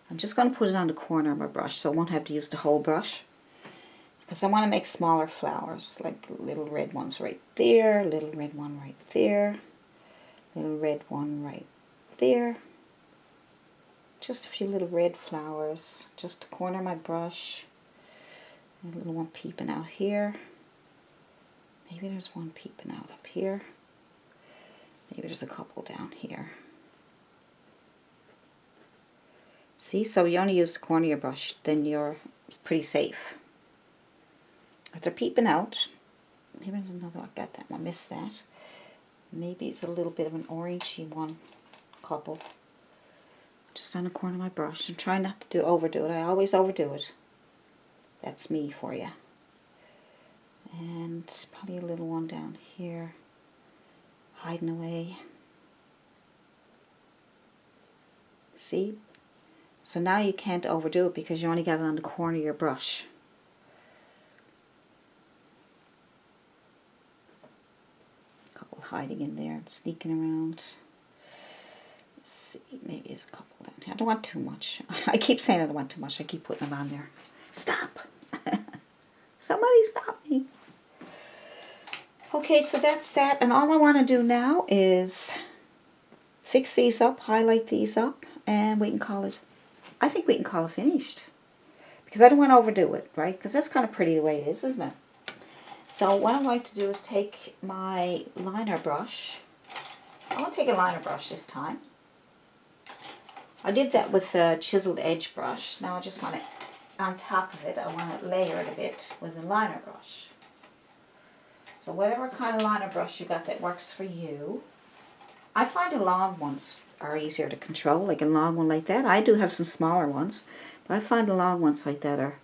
Speaker 1: I'm just going to put it on the corner of my brush, so I won't have to use the whole brush. Because I want to make smaller flowers, like little red ones right there, little red one right there, little red one right there. Just a few little red flowers, just the corner of my brush. A little one peeping out here. Maybe there's one peeping out up here. Maybe there's a couple down here. See, so you only use the corner of your brush, then you're pretty safe. If they're peeping out, maybe there's another one. I got that one, missed that. Maybe it's a little bit of an orangey one, couple. Just just on the corner of my brush. I'm trying not to overdo it. I always overdo it. That's me for you. And there's probably a little one down here, hiding away. See? So now you can't overdo it because you only got it on the corner of your brush. A couple hiding in there and sneaking around. Let's see, maybe there's a couple down here. I don't want too much. I keep saying I don't want too much. I keep putting them on there. Stop! Somebody stop me. Okay, so that's that. And all I want to do now is fix these up, highlight these up, and we can call it, I think we can call it finished. Because I don't want to overdo it, right? Because that's kind of pretty the way it is, isn't it? So what I like to do is take my liner brush. I want to take a liner brush this time. I did that with a chiseled edge brush. Now I just want it on top of it. I want to layer it a bit with a liner brush. So whatever kind of liner brush you got that works for you. I find the long ones are easier to control, like a long one like that. I do have some smaller ones, but I find the long ones like that are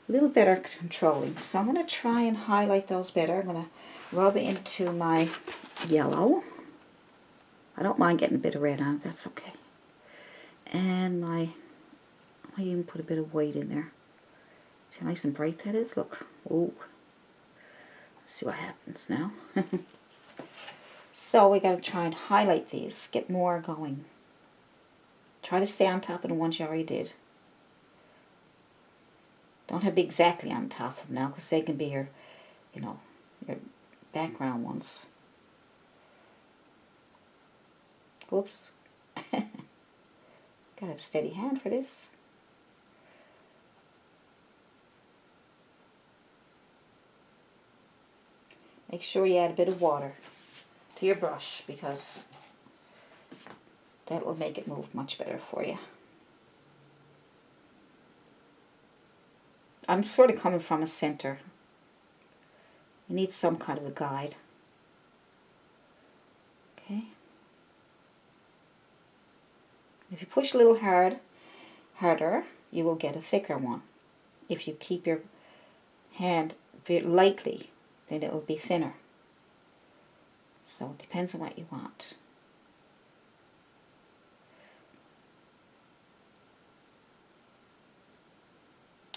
Speaker 1: a little better controlling. So I'm going to try and highlight those better. I'm going to rub it into my yellow. I don't mind getting a bit of red on it, that's okay. And I even put a bit of white in there. See how nice and bright that is? Look. Oh. Let's see what happens now. So we got to try and highlight these, get more going. Try to stay on top of the ones you already did. Don't have to be exactly on top of them now, because they can be your, you know, your background ones. Whoops. Gotta have a steady hand for this. Make sure you add a bit of water to your brush, because that will make it move much better for you. I'm sort of coming from a center. You need some kind of a guide. Okay. If you push a little harder, you will get a thicker one. If you keep your hand very lightly, then it will be thinner. So it depends on what you want.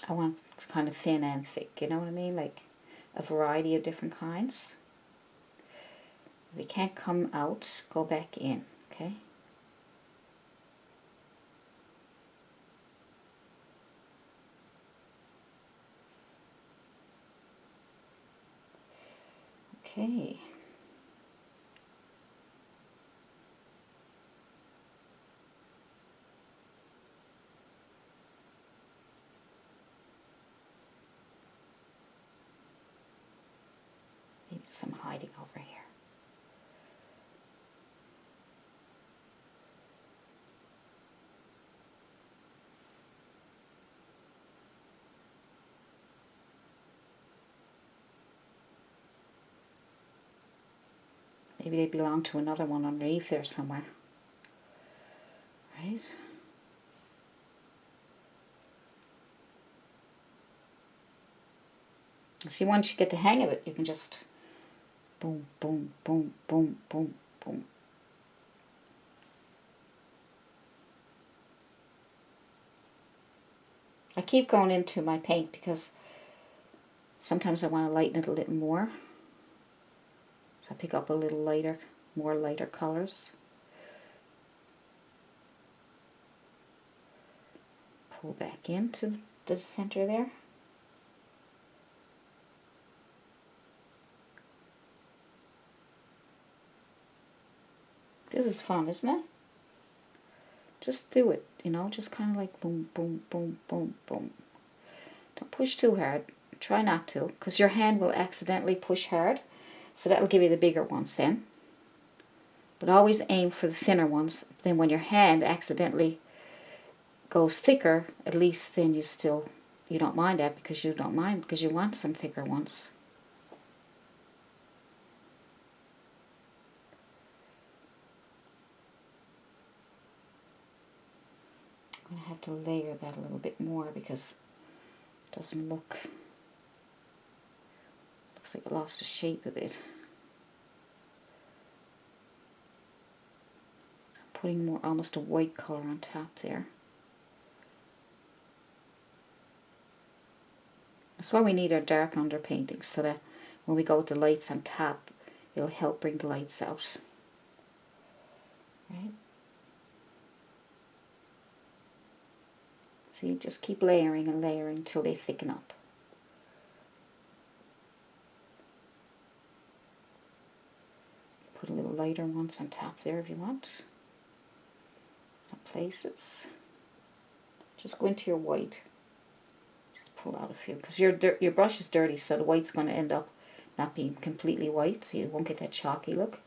Speaker 1: I want kind of thin and thick, you know what I mean? Like a variety of different kinds. If you can't come out, go back in, okay? Okay. Maybe some hiding over here. Maybe they belong to another one underneath there somewhere. Right? See, once you get the hang of it, you can just boom, boom, boom, boom, boom, boom. I keep going into my paint because sometimes I want to lighten it a little more. So I pick up a little lighter, more lighter colors. Pull back into the center there. This is fun, isn't it? Just do it, you know, just kind of like boom, boom, boom, boom, boom. Don't push too hard. Try not to, because your hand will accidentally push hard. So that'll give you the bigger ones then. But always aim for the thinner ones. Then when your hand accidentally goes thicker, at least then you don't mind that, because you don't mind, because you want some thicker ones. going to have to layer that a little bit more because it doesn't look, looks like it lost the shape a bit. So I'm putting more, almost a white color on top there. That's why we need our dark underpainting, so that when we go with the lights on top, it'll help bring the lights out. Right? See, just keep layering and layering until they thicken up. Put a little lighter ones on top there if you want. Some places. Just go into your white. Just pull out a few, because your brush is dirty, so the white's going to end up not being completely white, so you won't get that chalky look.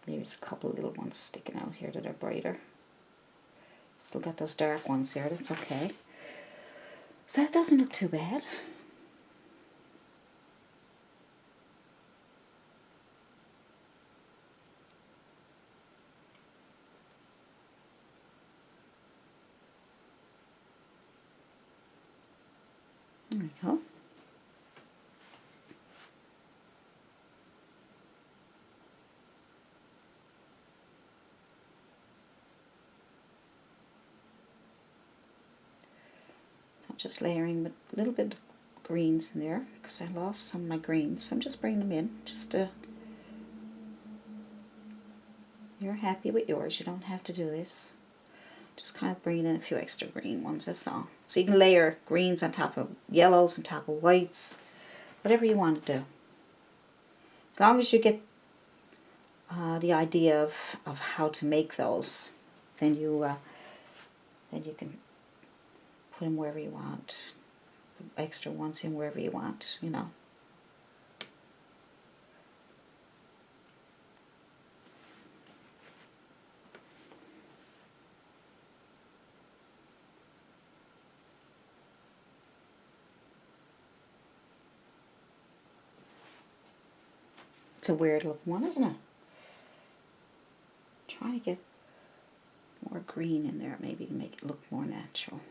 Speaker 1: There's a couple little ones sticking out here that are brighter. Still got those dark ones there, that's okay. So that doesn't look too bad. There we go. Just layering with a little bit of greens in there because I lost some of my greens. So I'm just bringing them in. Just you're happy with yours. You don't have to do this. Just kind of bringing in a few extra green ones. That's all. So you can layer greens on top of yellows, on top of whites, whatever you want to do. As long as you get the idea of how to make those, then you can put them wherever you want. Put extra ones in wherever you want, you know. It's a weird looking one, isn't it? Trying to get more green in there maybe to make it look more natural.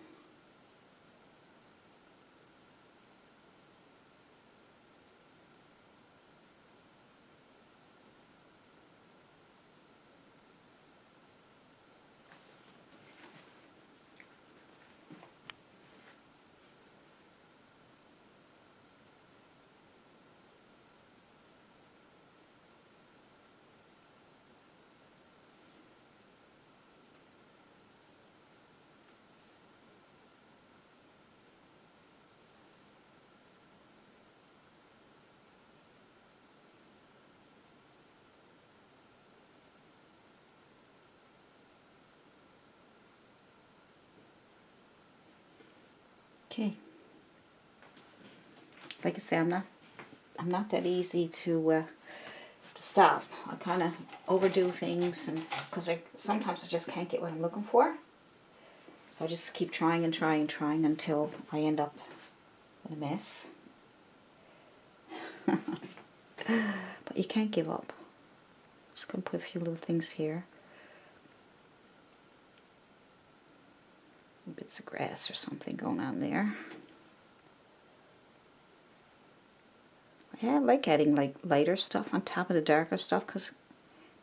Speaker 1: Okay. Like I say, I'm not that easy to stop. I kind of overdo things, and because sometimes I just can't get what I'm looking for. So I just keep trying and trying and trying until I end up with a mess. But you can't give up. Just gonna put a few little things here. Bits of grass or something going on there. Yeah, I like adding like lighter stuff on top of the darker stuff because it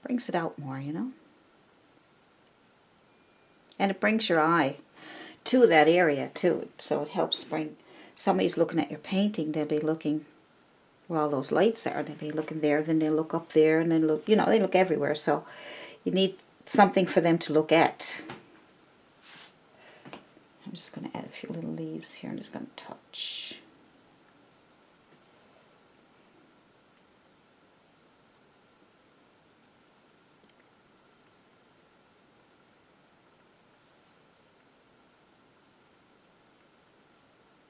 Speaker 1: brings it out more, you know. And it brings your eye to that area too. So it helps bring, somebody's looking at your painting, they'll be looking where all those lights are. They'll be looking there, then they'll look up there, and then look, you know, they look everywhere. So you need something for them to look at. I'm just going to add a few little leaves here. I'm just going to touch.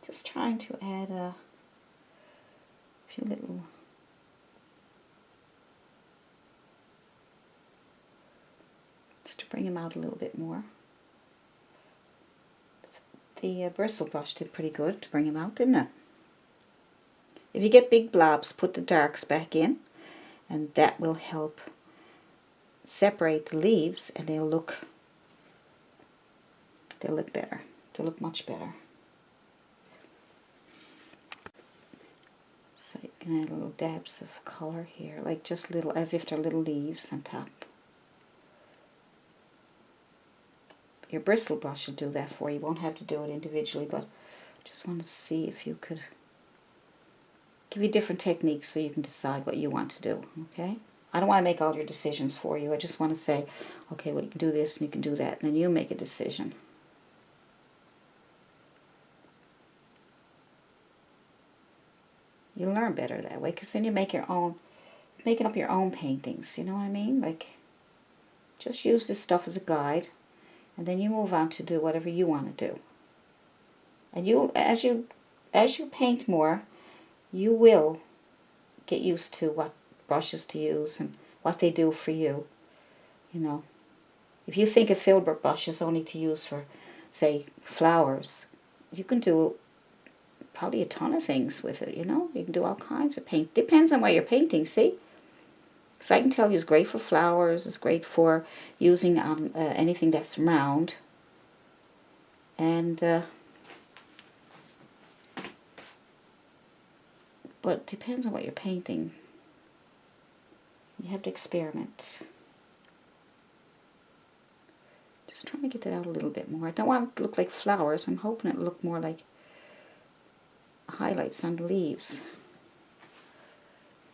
Speaker 1: Just trying to add a few little just to bring them out a little bit more. The bristle brush did pretty good to bring them out, didn't it? If you get big blobs, put the darks back in, And that will help separate the leaves, and they'll look better. They'll look much better. So you can add little dabs of color here, like just little, as if they're little leaves on top. Your bristle brush will do that for you. You won't have to do it individually, but just want to see if you could give you different techniques so you can decide what you want to do, okay? I don't want to make all your decisions for you. I just want to say, okay, well, you can do this and you can do that, and then you make a decision. You learn better that way, because then you make your own, making up your own paintings, you know what I mean? Like, just use this stuff as a guide, and then you move on to do whatever you want to do. And you, as you paint more, you will get used to what brushes to use and what they do for you. You know, if you think a filbert brush is only to use for, say, flowers, you can do probably a ton of things with it, you know. You can do all kinds of paint. Depends on what you're painting, see? So I can tell you it's great for flowers, it's great for using on anything that's round. And, but it depends on what you're painting. You have to experiment. Just trying to get that out a little bit more. I don't want it to look like flowers. I'm hoping it will look more like highlights on the leaves.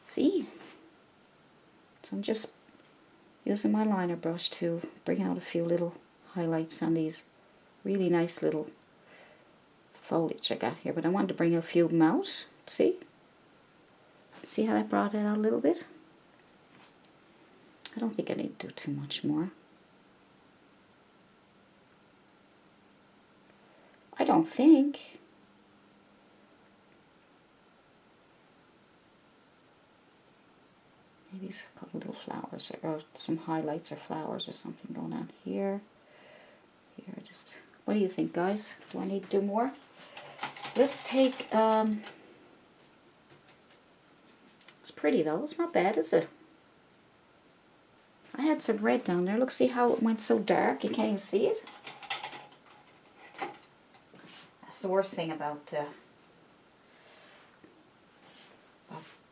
Speaker 1: See? So I'm just using my liner brush to bring out a few little highlights on these really nice little foliage I got here. But I wanted to bring a few of them out. See? See how that brought it out a little bit? I don't think I need to do too much more. I don't think. Maybe a couple little flowers or some highlights or flowers or something going on here. Here, just, what do you think, guys? Do I need to do more? Let's take, it's pretty though. It's not bad, is it? I had some red down there. Look, see how it went so dark? You can't even see it. That's the worst thing about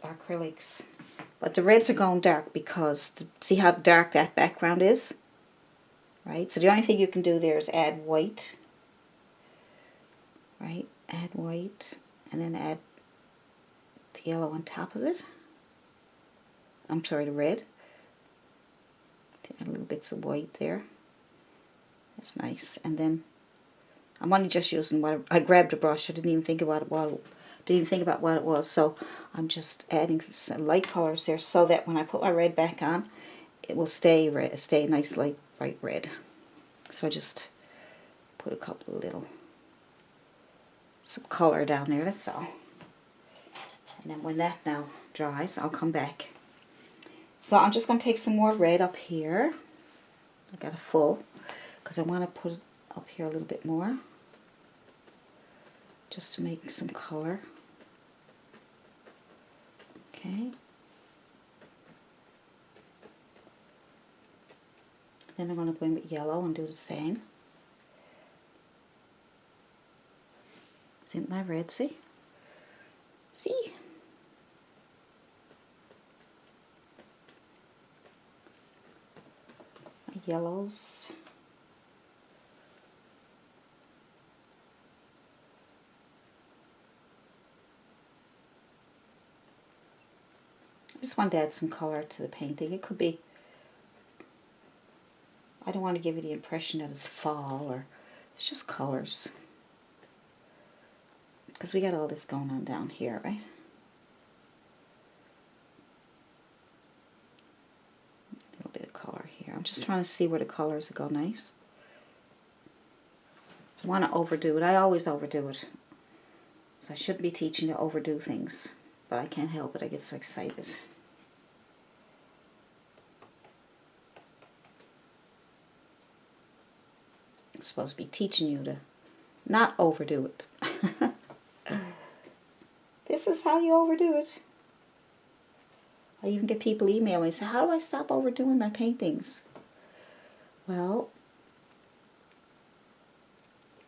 Speaker 1: acrylics. But the reds are going dark because, see how dark that background is? Right? So the only thing you can do there is add white. Right? Add white. And then add the yellow on top of it. I'm sorry, the red. Add little bits of white there. That's nice. And then I'm only just using what I grabbed a brush. I didn't even think about what it was. So I'm just adding some light colors there so that when I put my red back on, it will stay red, stay nice light bright red. So I just put a couple of some color down there. That's all. And then when that now dries, I'll come back. So I'm just going to take some more red up here. I got a full because I want to put it up here a little bit more, just to make some color. Okay. Then I'm going to go in with yellow and do the same. See my red, see? See? My yellows. I just wanted to add some color to the painting. It could be, I don't want to give you the impression that it's fall, or it's just colors. Because we got all this going on down here, right? A little bit of color here. I'm just trying to see where the colors go nice. I want to overdo it. I always overdo it. So I shouldn't be teaching to overdo things. But I can't help it. I get so excited. I'm supposed to be teaching you to not overdo it. This is how you overdo it. I even get people emailing and say, how do I stop overdoing my paintings? Well,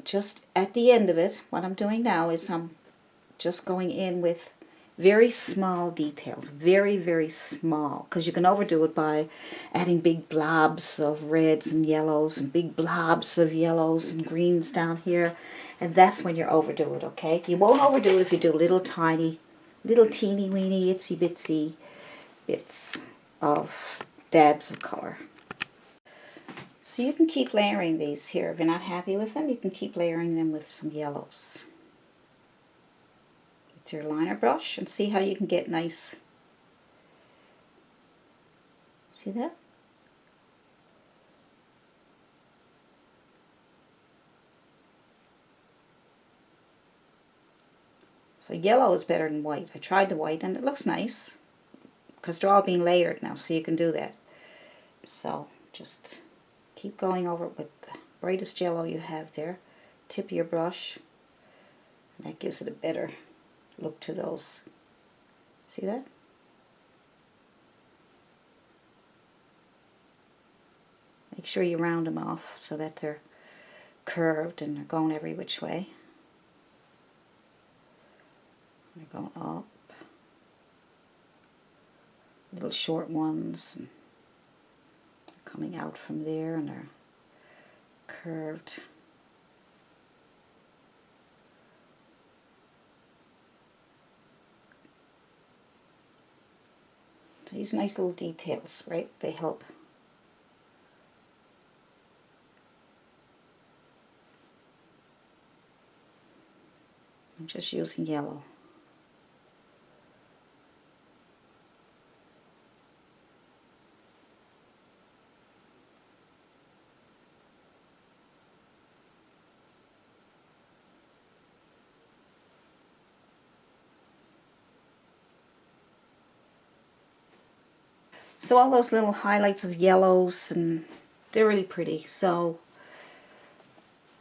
Speaker 1: just at the end of it, what I'm doing now is I'm just going in with very small details, very, very small, because you can overdo it by adding big blobs of reds and yellows and big blobs of yellows and greens down here, and that's when you overdo it, okay? You won't overdo it if you do little tiny, little teeny weeny, itsy bitsy bits of dabs of color. So you can keep layering these here. If you're not happy with them, you can keep layering them with some yellows. With your liner brush and see how you can get nice. See that? So yellow is better than white. I tried the white and it looks nice because they're all being layered now, so you can do that. So just keep going over it with the brightest yellow you have there. Tip your brush. And that gives it a better look to those. See that? Make sure you round them off so that they're curved and they're going every which way. They're going up. Little short ones. And they're coming out from there and they're curved. These nice little details, right? They help. I'm just using yellow. So all those little highlights of yellows, and they're really pretty. So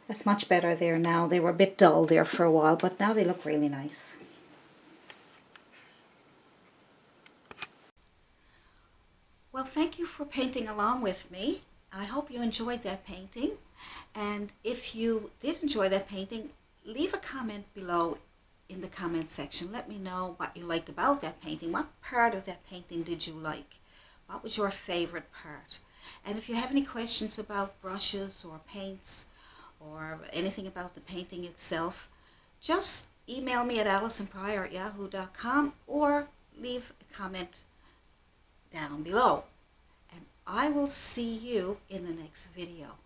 Speaker 1: that's much better there now. They were a bit dull there for a while, but now they look really nice. Well, thank you for painting along with me. I hope you enjoyed that painting. And if you did enjoy that painting, leave a comment below in the comment section. Let me know what you liked about that painting. What part of that painting did you like? What was your favorite part? And if you have any questions about brushes or paints or anything about the painting itself, just email me at allisonpriorart@yahoo.com or leave a comment down below. And I will see you in the next video.